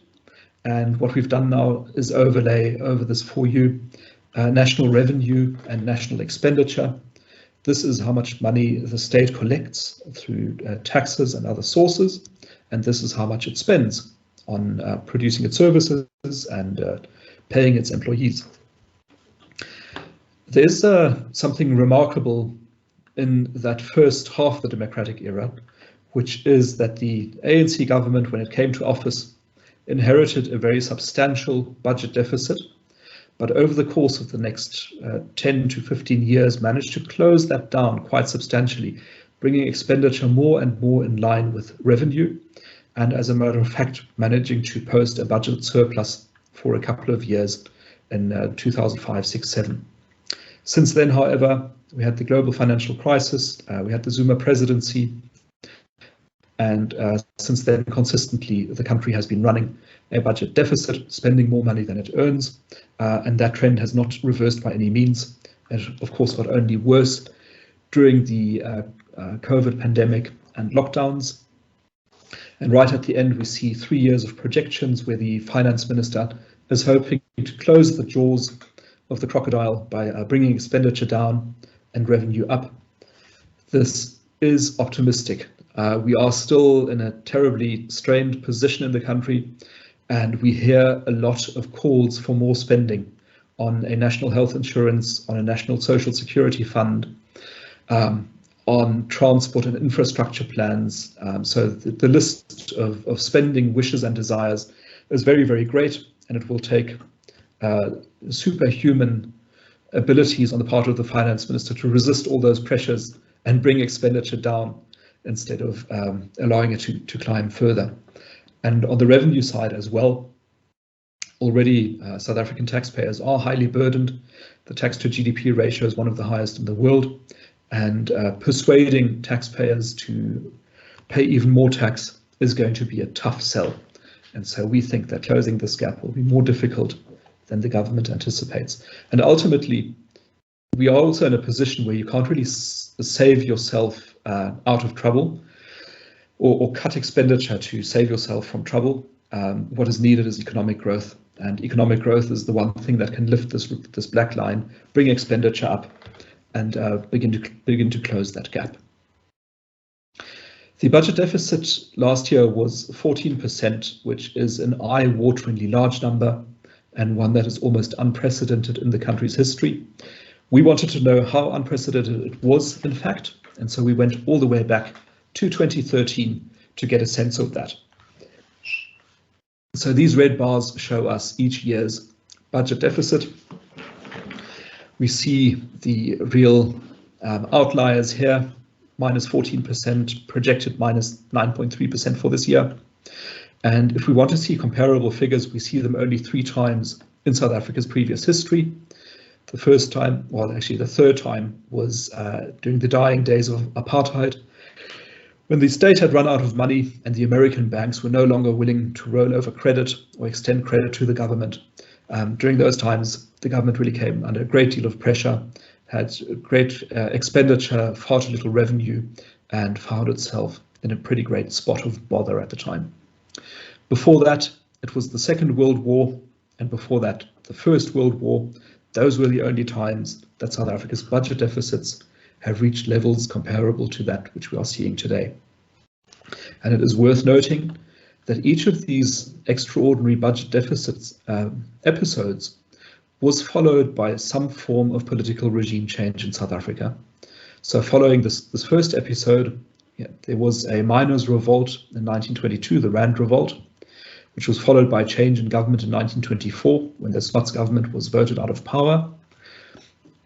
And what we've done now is overlay over this for you national revenue and national expenditure. This is how much money the state collects through taxes and other sources. And this is how much it spends on producing its services and paying its employees. There's something remarkable in that first half of the democratic era, which is that the ANC government, when it came to office, inherited a very substantial budget deficit, but over the course of the next 10 to 15 years managed to close that down quite substantially, bringing expenditure more and more in line with revenue, and as a matter of fact, managing to post a budget surplus for a couple of years in 2005, 6, 7. Since then, however, we had the global financial crisis, we had the Zuma presidency, and since then, consistently, the country has been running a budget deficit, spending more money than it earns, and that trend has not reversed by any means. It, of course, got only worse during the COVID pandemic and lockdowns. And right at the end, we see 3 years of projections where the finance minister is hoping to close the jaws of the crocodile by bringing expenditure down and revenue up. This is optimistic. We are still in a terribly strained position in the country, and we hear a lot of calls for more spending on a national health insurance, on a national social security fund, on transport and infrastructure plans. So the list of spending wishes and desires is very, very great, and it will take superhuman abilities on the part of the finance minister to resist all those pressures and bring expenditure down instead of allowing it to climb further. And on the revenue side as well, already South African taxpayers are highly burdened. The tax to GDP ratio is one of the highest in the world, and persuading taxpayers to pay even more tax is going to be a tough sell. And so we think that closing this gap will be more difficult than the government anticipates. And ultimately, we are also in a position where you can't really save yourself out of trouble or cut expenditure to save yourself from trouble. What is needed is economic growth, and economic growth is the one thing that can lift this black line, bring expenditure up, and begin to close that gap. The budget deficit last year was 14%, which is an eye-wateringly large number, and one that is almost unprecedented in the country's history. We wanted to know how unprecedented it was, in fact, and so we went all the way back to 2013 to get a sense of that. So these red bars show us each year's budget deficit. We see the real outliers here, minus 14%, projected minus 9.3% for this year. And if we want to see comparable figures, we see them only 3 times in South Africa's previous history. The first time, well, actually the third time, was during the dying days of apartheid, when the state had run out of money and the American banks were no longer willing to roll over credit or extend credit to the government. During those times, the government really came under a great deal of pressure, had great expenditure, far too little revenue, and found itself in a pretty great spot of bother at the time. Before that, it was the Second World War, and before that, the First World War. Those were the only times that South Africa's budget deficits have reached levels comparable to that which we are seeing today. And it is worth noting that each of these extraordinary budget deficits episodes was followed by some form of political regime change in South Africa. So following this first episode, there was a miners' revolt in 1922, the Rand Revolt, which was followed by change in government in 1924, when the Smuts government was voted out of power.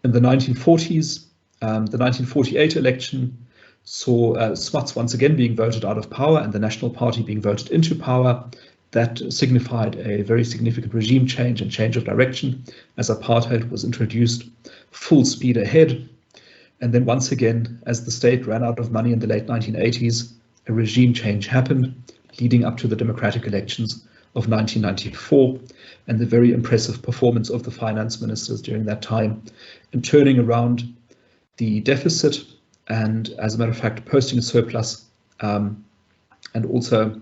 In the 1940s, the 1948 election saw Smuts once again being voted out of power and the National Party being voted into power. That signified a very significant regime change and change of direction as apartheid was introduced full speed ahead. And then once again, as the state ran out of money in the late 1980s, a regime change happened, leading up to the democratic elections of 1994, and the very impressive performance of the finance ministers during that time in turning around the deficit and, as a matter of fact, posting a surplus, and also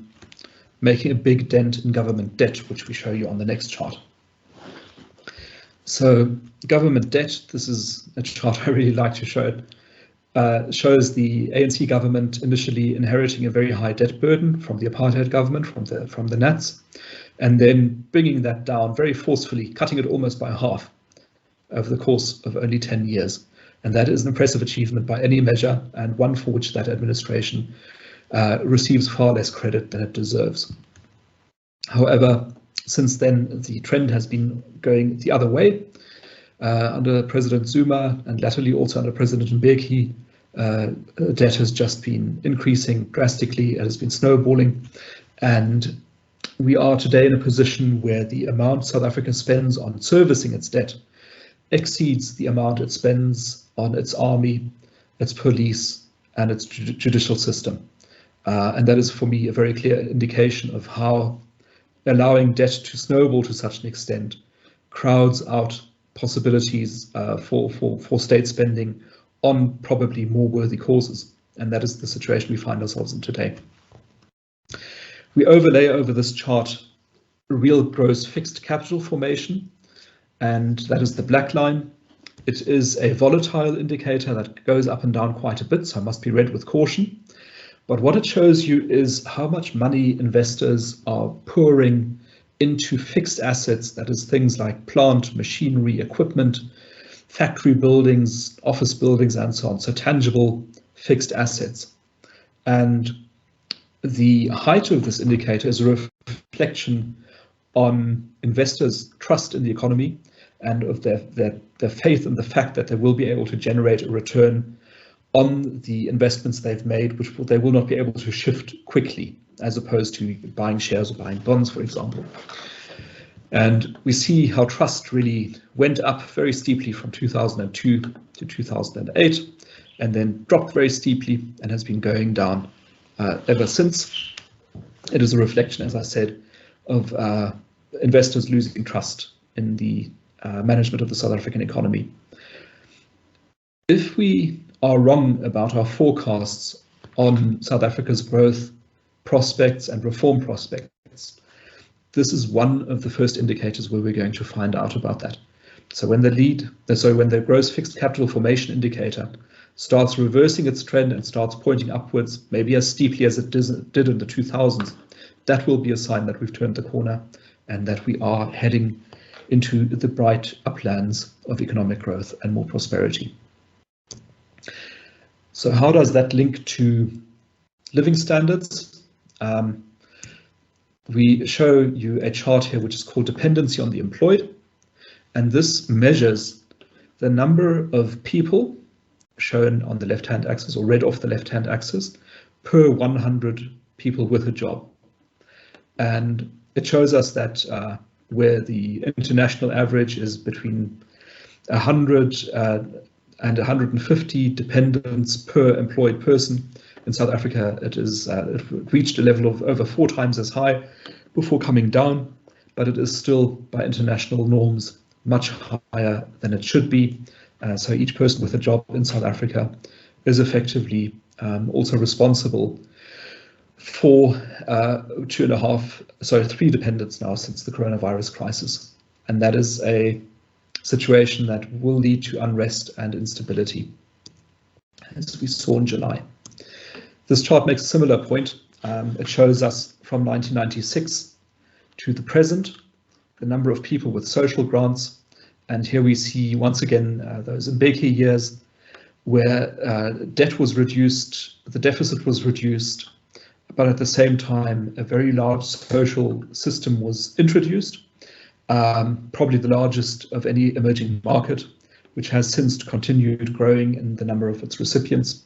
making a big dent in government debt, which we show you on the next chart. So government debt, this is a chart I really like to show. It shows the ANC government initially inheriting a very high debt burden from the apartheid government, from the Nats, and then bringing that down very forcefully, cutting it almost by half over the course of only 10 years. And that is an impressive achievement by any measure, and one for which that administration receives far less credit than it deserves. However, since then, the trend has been going the other way. Under President Zuma and latterly also under President Mbeki, debt has just been increasing drastically. It has been snowballing, and we are today in a position where the amount South Africa spends on servicing its debt exceeds the amount it spends on its army, its police, and its judicial system. And that is, for me, a very clear indication of how allowing debt to snowball to such an extent crowds out possibilities for state spending on probably more worthy causes. And that is the situation we find ourselves in today. We overlay over this chart real gross fixed capital formation, and that is the black line. It is a volatile indicator that goes up and down quite a bit, so it must be read with caution. But what it shows you is how much money investors are pouring into fixed assets, that is things like plant, machinery, equipment, factory buildings, office buildings, and so on. So tangible fixed assets. And the height of this indicator is a reflection on investors' trust in the economy and of their faith in the fact that they will be able to generate a return on the investments they've made, which they will not be able to shift quickly, as opposed to buying shares or buying bonds, for example. And we see how trust really went up very steeply from 2002 to 2008, and then dropped very steeply and has been going down ever since. It is a reflection, as I said, of investors losing trust in the management of the South African economy. If we are wrong about our forecasts on South Africa's growth prospects and reform prospects, this is one of the first indicators where we're going to find out about that. So when the gross fixed capital formation indicator starts reversing its trend and starts pointing upwards, maybe as steeply as it did in the 2000s, that will be a sign that we've turned the corner and that we are heading into the bright uplands of economic growth and more prosperity. So how does that link to living standards? We show you a chart here which is called Dependency on the Employed, and this measures the number of people shown on the left-hand axis, or read off the left-hand axis, per 100 people with a job. And it shows us that where the international average is between 100 and 150 dependents per employed person, in South Africa it reached a level of over 4 times as high before coming down, but it is still, by international norms, much higher than it should be. So each person with a job in South Africa is effectively also responsible for 3 dependents now since the coronavirus crisis. And that is a situation that will lead to unrest and instability, as we saw in July. This chart makes a similar point. It shows us from 1996 to the present, the number of people with social grants. And here we see once again those Mbeki years where debt was reduced, the deficit was reduced, but at the same time a very large social system was introduced, probably the largest of any emerging market, which has since continued growing in the number of its recipients.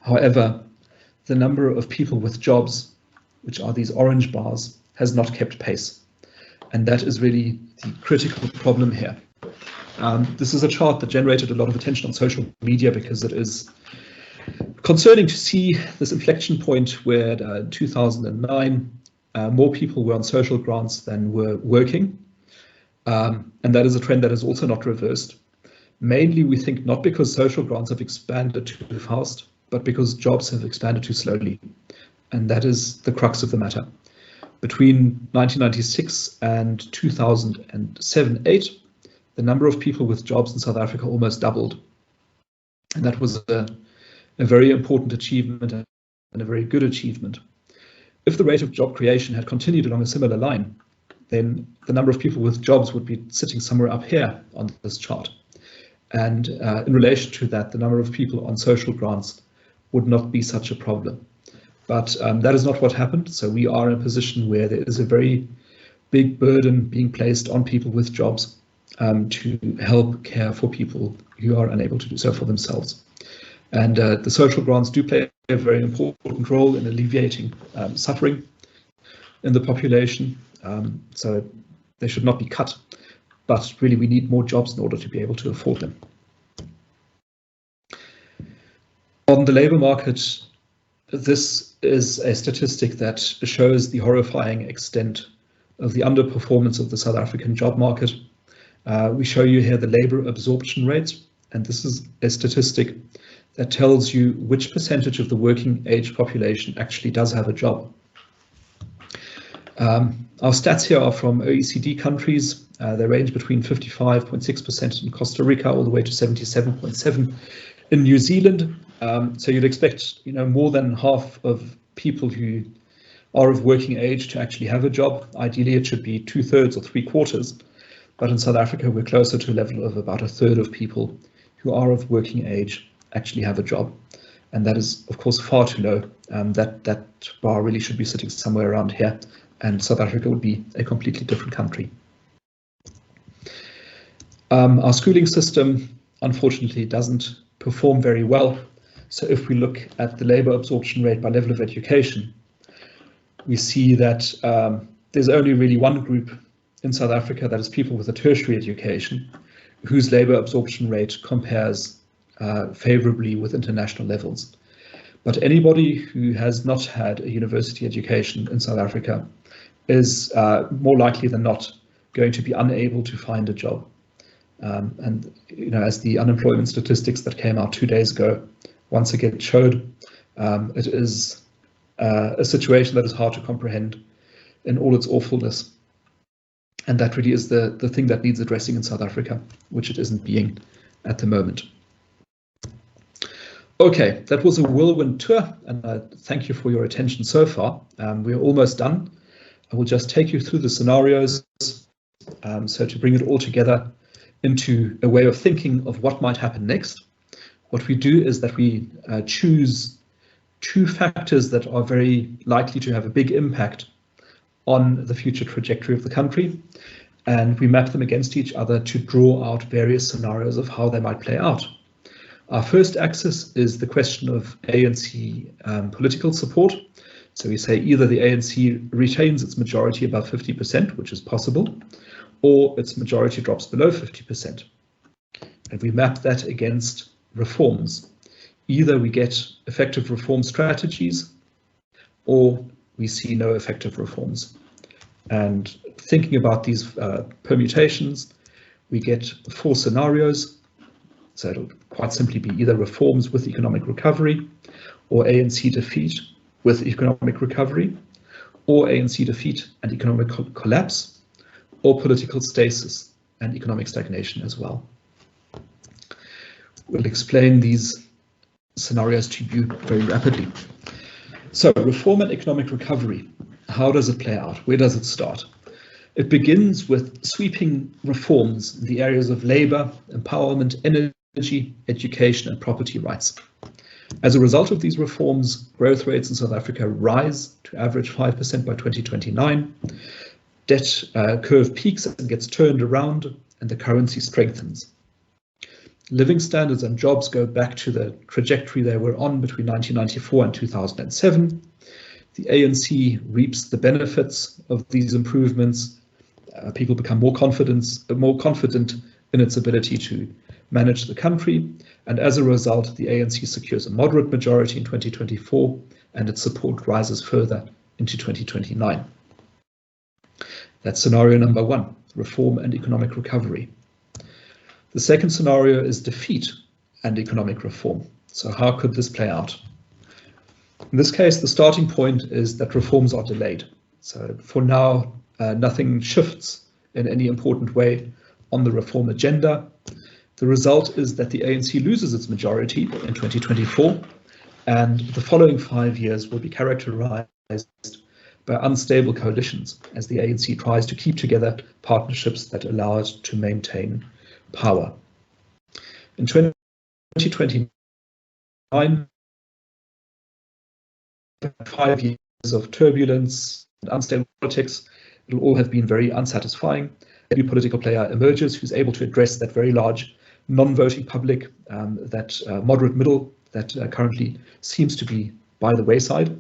However, the number of people with jobs, which are these orange bars, has not kept pace. And that is really the critical problem here. This is a chart that generated a lot of attention on social media because it is concerning to see this inflection point where in 2009, more people were on social grants than were working. And that is a trend that is also not reversed. Mainly, we think not because social grants have expanded too fast, but because jobs have expanded too slowly. And that is the crux of the matter. Between 1996 and 2007-8, the number of people with jobs in South Africa almost doubled. And that was a very important achievement and a very good achievement. If the rate of job creation had continued along a similar line, then the number of people with jobs would be sitting somewhere up here on this chart. And in relation to that, the number of people on social grants would not be such a problem. But that is not what happened. So we are in a position where there is a very big burden being placed on people with jobs to help care for people who are unable to do so for themselves. And the social grants do play a very important role in alleviating suffering in the population. So they should not be cut, but really we need more jobs in order to be able to afford them. On the labour market, this is a statistic that shows the horrifying extent of the underperformance of the South African job market. We show you here the labour absorption rate, and this is a statistic that tells you which percentage of the working age population actually does have a job. Our stats here are from OECD countries, They range between 55.6% in Costa Rica all the way to 77.7% in New Zealand. So you'd expect, more than half of people who are of working age to actually have a job. Ideally, it should be 2/3 or 3/4. But in South Africa, we're closer to a level of about 1/3 of people who are of working age actually have a job. And that is, of course, far too low. That bar really should be sitting somewhere around here, and South Africa would be a completely different country. Our schooling system, unfortunately, doesn't perform very well. So if we look at the labour absorption rate by level of education, we see that there's only really one group in South Africa, that is people with a tertiary education, whose labour absorption rate compares favourably with international levels. But anybody who has not had a university education in South Africa is more likely than not going to be unable to find a job. And as the unemployment statistics that came out 2 days ago once again showed, it is a situation that is hard to comprehend in all its awfulness. And that really is the thing that needs addressing in South Africa, which it isn't being at the moment. Okay, that was a whirlwind tour, and thank you for your attention so far. We're almost done. I will just take you through the scenarios, so to bring it all together into a way of thinking of what might happen next. What we do is that we choose 2 factors that are very likely to have a big impact on the future trajectory of the country, and we map them against each other to draw out various scenarios of how they might play out. Our first axis is the question of ANC political support. So we say either the ANC retains its majority above 50%, which is possible, or its majority drops below 50%. And we map that against reforms. Either we get effective reform strategies, or we see no effective reforms. And thinking about these permutations, we get 4 scenarios. So it'll quite simply be either reforms with economic recovery, or ANC defeat with economic recovery, or ANC defeat and economic collapse, or political stasis and economic stagnation as well. We'll explain these scenarios to you very rapidly. So reform and economic recovery, how does it play out? Where does it start? It begins with sweeping reforms in the areas of labour, empowerment, energy, education and property rights. As a result of these reforms, growth rates in South Africa rise to average 5% by 2029. Debt curve peaks and gets turned around, and the currency strengthens. Living standards and jobs go back to the trajectory they were on between 1994 and 2007. The ANC reaps the benefits of these improvements. People become more confident in its ability to manage the country, and as a result, the ANC secures a moderate majority in 2024, and its support rises further into 2029. That's scenario number 1, reform and economic recovery. The second scenario is defeat and economic reform. So how could this play out? In this case, the starting point is that reforms are delayed. So for now, nothing shifts in any important way on the reform agenda. The result is that the ANC loses its majority in 2024, and the following 5 years will be characterized by unstable coalitions as the ANC tries to keep together partnerships that allow it to maintain power. In 2029, 5 years of turbulence and unstable politics, it will all have been very unsatisfying. A new political player emerges who's able to address that very large non-voting public, that moderate middle that currently seems to be by the wayside.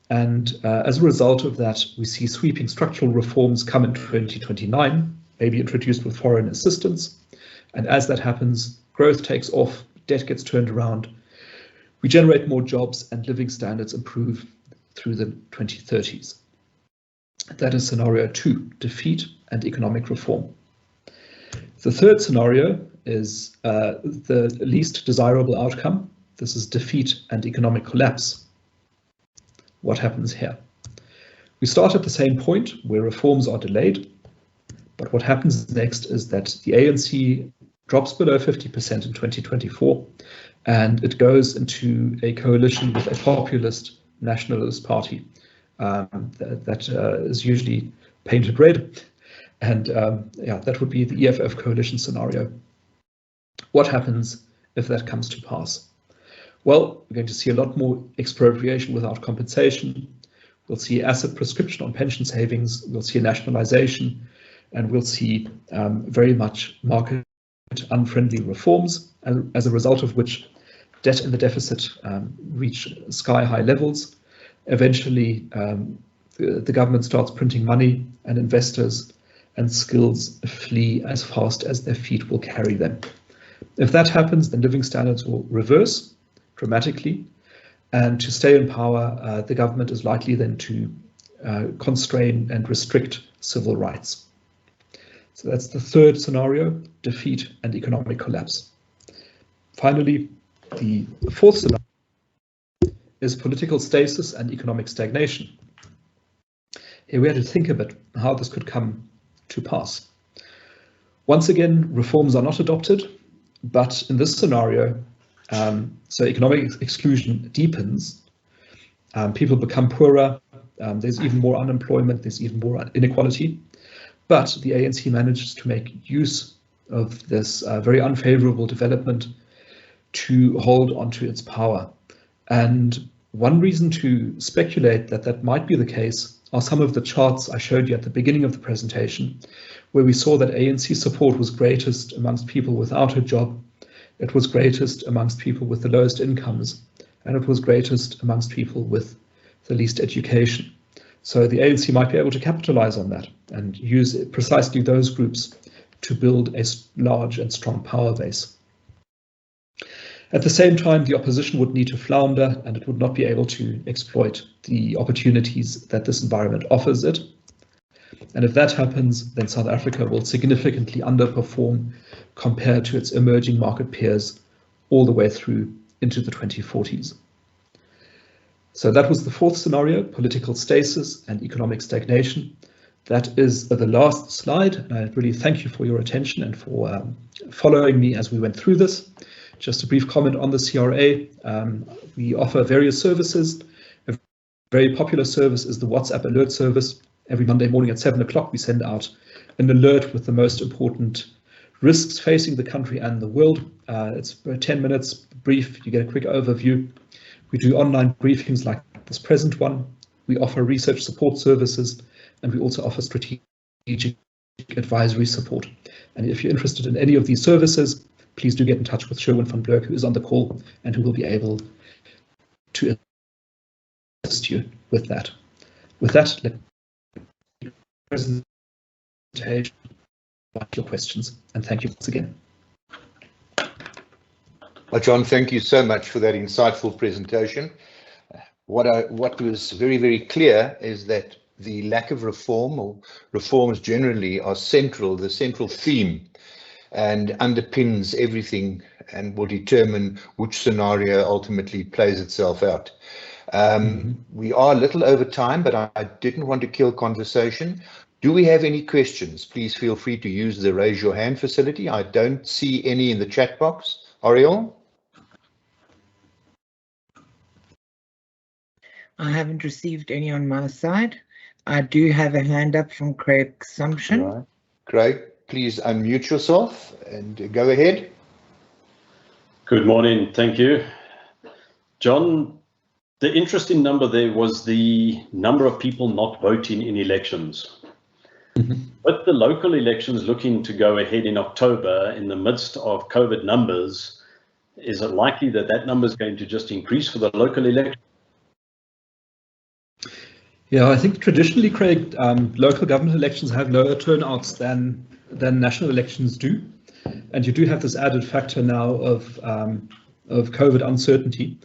And as a result of that, we see sweeping structural reforms come in 2029, maybe introduced with foreign assistance. And as that happens, growth takes off, debt gets turned around, we generate more jobs, and living standards improve through the 2030s. That is scenario 2, defeat and economic reform. The third scenario is the least desirable outcome. This is defeat and economic collapse. What happens here? We start at the same point where reforms are delayed, But what happens next is that the ANC drops below 50% in 2024, and it goes into a coalition with a populist nationalist party that is usually painted red. And that would be the EFF coalition scenario. What happens if that comes to pass? Well, we're going to see a lot more expropriation without compensation. We'll see asset prescription on pension savings. We'll see a nationalization, and we'll see very much market unfriendly reforms, as a result of which debt and the deficit reach sky-high levels. Eventually, the government starts printing money, and investors and skills flee as fast as their feet will carry them. If that happens, then living standards will reverse dramatically, and to stay in power, the government is likely then to constrain and restrict civil rights. So that's the third scenario: defeat and economic collapse. Finally, the fourth scenario is political stasis and economic stagnation. Here we had to think a bit how this could come to pass. Once again, reforms are not adopted, but in this scenario, so economic exclusion deepens, people become poorer, there's even more unemployment, there's even more inequality, but the ANC manages to make use of this very unfavorable development to hold onto its power. And one reason to speculate that that might be the case are some of the charts I showed you at the beginning of the presentation, where we saw that ANC support was greatest amongst people without a job, it was greatest amongst people with the lowest incomes, and it was greatest amongst people with the least education. So the ANC might be able to capitalize on that and use precisely those groups to build a large and strong power base. At the same time, the opposition would need to flounder, and it would not be able to exploit the opportunities that this environment offers it. And if that happens, then South Africa will significantly underperform compared to its emerging market peers all the way through into the 2040s. So that was the fourth scenario: political stasis and economic stagnation. That is the last slide, and I really thank you for your attention and for following me as we went through this. Just a brief comment on the CRA. We offer various services. A very popular service is the WhatsApp alert service. Every Monday morning at 7 o'clock, we send out an alert with the most important risks facing the country and the world. It's 10 minutes brief. You get a quick overview. We do online briefings like this present one. We offer research support services, and we also offer strategic advisory support. And if you're interested in any of these services, please do get in touch with Sherwin van Blerk, who is on the call and who will be able to assist you with that. With that, let me presentation your questions, and thank you once again. Well, John, thank you so much for that insightful presentation. What was very, very clear is that the lack of reform, or reforms generally, are the central theme, and underpins everything and will determine which scenario ultimately plays itself out. We are a little over time, but I didn't want to kill conversation. Do we have any questions? Please feel free to use the raise your hand facility. I don't see any in the chat box. Ariel? I haven't received any on my side. I do have a hand up from Craig Sumption. Right. Craig, please unmute yourself and go ahead. Good morning, thank you. John, the interesting number there was the number of people not voting in elections. With the local elections looking to go ahead in October in the midst of COVID numbers, is it likely that that number is going to just increase for the local election? Yeah, I think traditionally, Craig, local government elections have lower turnouts than national elections do. And you do have this added factor now of COVID uncertainty.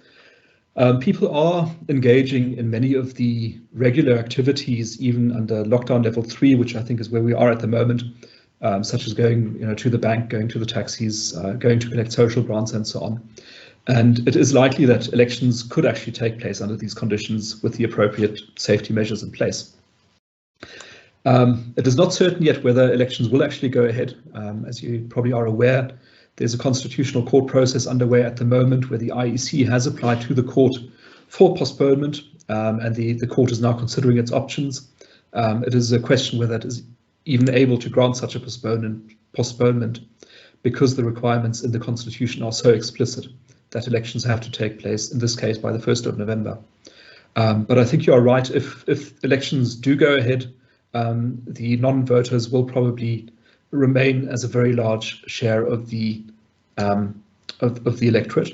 People are engaging in many of the regular activities, even under lockdown level 3, which I think is where we are at the moment, such as going to the bank, going to the taxis, going to collect social grants and so on. And it is likely that elections could actually take place under these conditions with the appropriate safety measures in place. It is not certain yet whether elections will actually go ahead. As you probably are aware, there's a constitutional court process underway at the moment where the IEC has applied to the court for postponement, and the court is now considering its options. It is a question whether it is even able to grant such a postponement because the requirements in the Constitution are so explicit that elections have to take place, in this case, by the 1st of November. But I think you are right. If elections do go ahead, the non-voters will probably remain as a very large share of the electorate.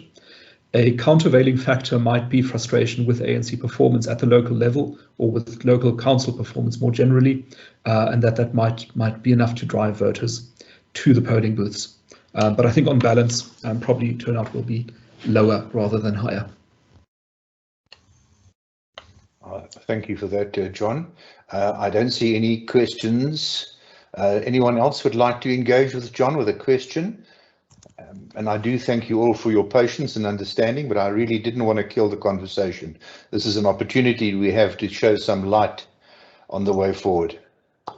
A countervailing factor might be frustration with ANC performance at the local level or with local council performance more generally, and that might be enough to drive voters to the polling booths. But I think on balance, probably turnout will be lower rather than higher. Thank you for that, John. I don't see any questions. Anyone else would like to engage with John with a question? And I do thank you all for your patience and understanding, but I really didn't want to kill the conversation. This is an opportunity we have to show some light on the way forward.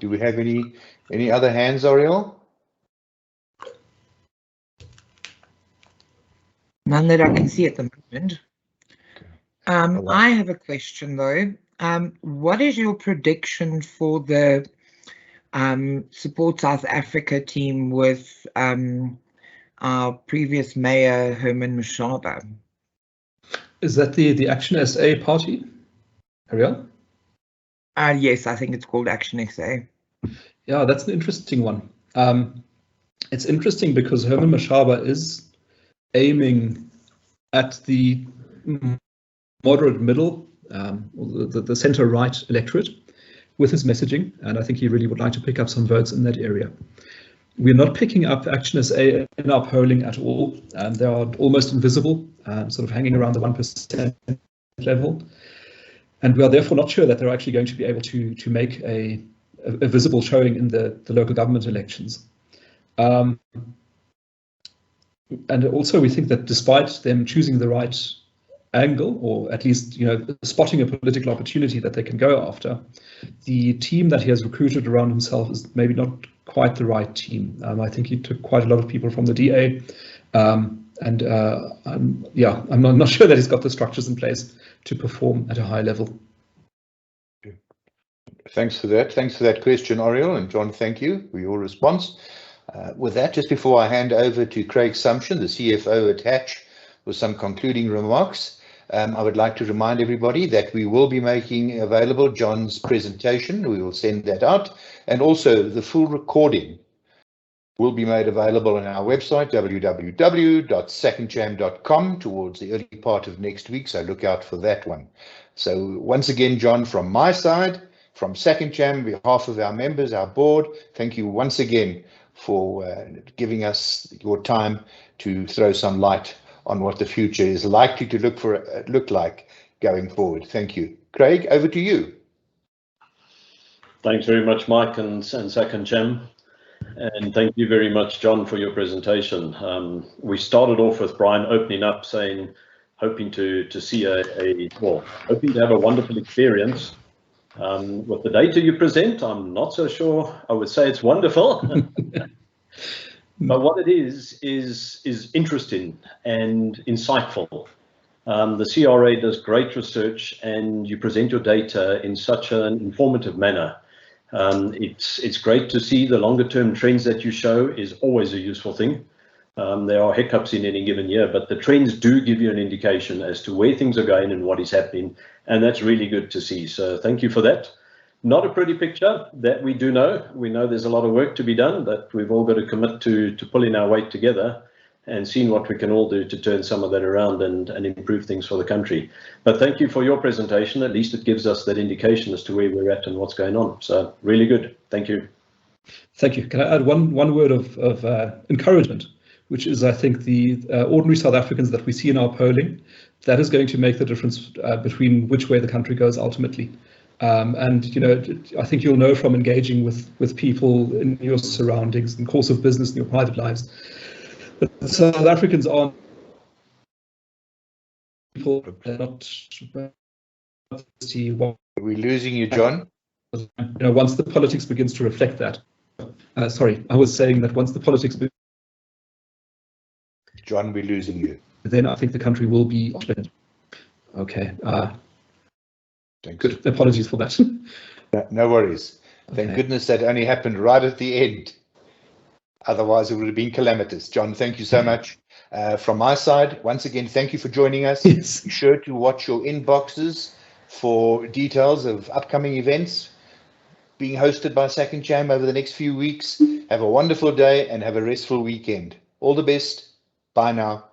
Do we have any other hands, Ariel? None that I can see at the moment. I have a question though. What is your prediction for the Support South Africa team with our previous mayor, Herman Mashaba? Is that the Action SA party, Ariel? Yes, I think it's called Action SA. Yeah, that's an interesting one. It's interesting because Herman Mashaba is aiming at the moderate middle, the centre-right electorate with his messaging, and I think he really would like to pick up some votes in that area. We're not picking up Action SA in our polling at all. They are almost invisible, sort of hanging around the 1% level. And we are therefore not sure that they're actually going to be able to make a visible showing in the local government elections. And also we think that despite them choosing the right angle, or at least spotting a political opportunity that they can go after, the team that he has recruited around himself is maybe not quite the right team. I think he took quite a lot of people from the DA, I'm not sure that he's got the structures in place to perform at a high level. Thanks for that. Thanks for that question, Ariel, and John, thank you for your response. With that, just before I hand over to Craig Sumption, the CFO at Hatch, with some concluding remarks, I would like to remind everybody that we will be making available John's presentation. We will send that out, and also the full recording will be made available on our website, www.secondcham.com, towards the early part of next week, so look out for that one. So once again, John, from my side, from Second Cham, on behalf of our members, our board, thank you once again for giving us your time to throw some light on what the future is likely to look like going forward. Thank you. Craig, over to you. Thanks very much, Mike and Second Cham. And thank you very much, John, for your presentation. We started off with Brian opening up saying, hoping to see hoping to have a wonderful experience. With the data you present, I'm not so sure I would say it's wonderful. But what it is interesting and insightful. The CRA does great research and you present your data in such an informative manner. It's great to see the longer term trends that you show is always a useful thing. There are hiccups in any given year, but the trends do give you an indication as to where things are going and what is happening, and that's really good to see. So thank you for that. Not a pretty picture, that we do know. We know there's a lot of work to be done, but we've all got to commit to pulling our weight together and seeing what we can all do to turn some of that around and improve things for the country. But thank you for your presentation. At least it gives us that indication as to where we're at and what's going on. So really good. Thank you. Thank you. Can I add one word of encouragement, which is, I think, the ordinary South Africans that we see in our polling, that is going to make the difference between which way the country goes ultimately. And I think you'll know from engaging with people in your surroundings, in the course of business, in your private lives, that South Africans are people that are not. Are we losing you, John? once the politics begins to reflect that. Sorry, I was saying that once the politics. John, we're losing you. Then I think the country will be. Okay. Thanks. Good. Apologies for that. No worries. Thank goodness that only happened right at the end. Otherwise, it would have been calamitous. John, thank you so much. From my side, once again, thank you for joining us. Yes. Be sure to watch your inboxes for details of upcoming events being hosted by Second Cham over the next few weeks. Have a wonderful day and have a restful weekend. All the best. Bye now.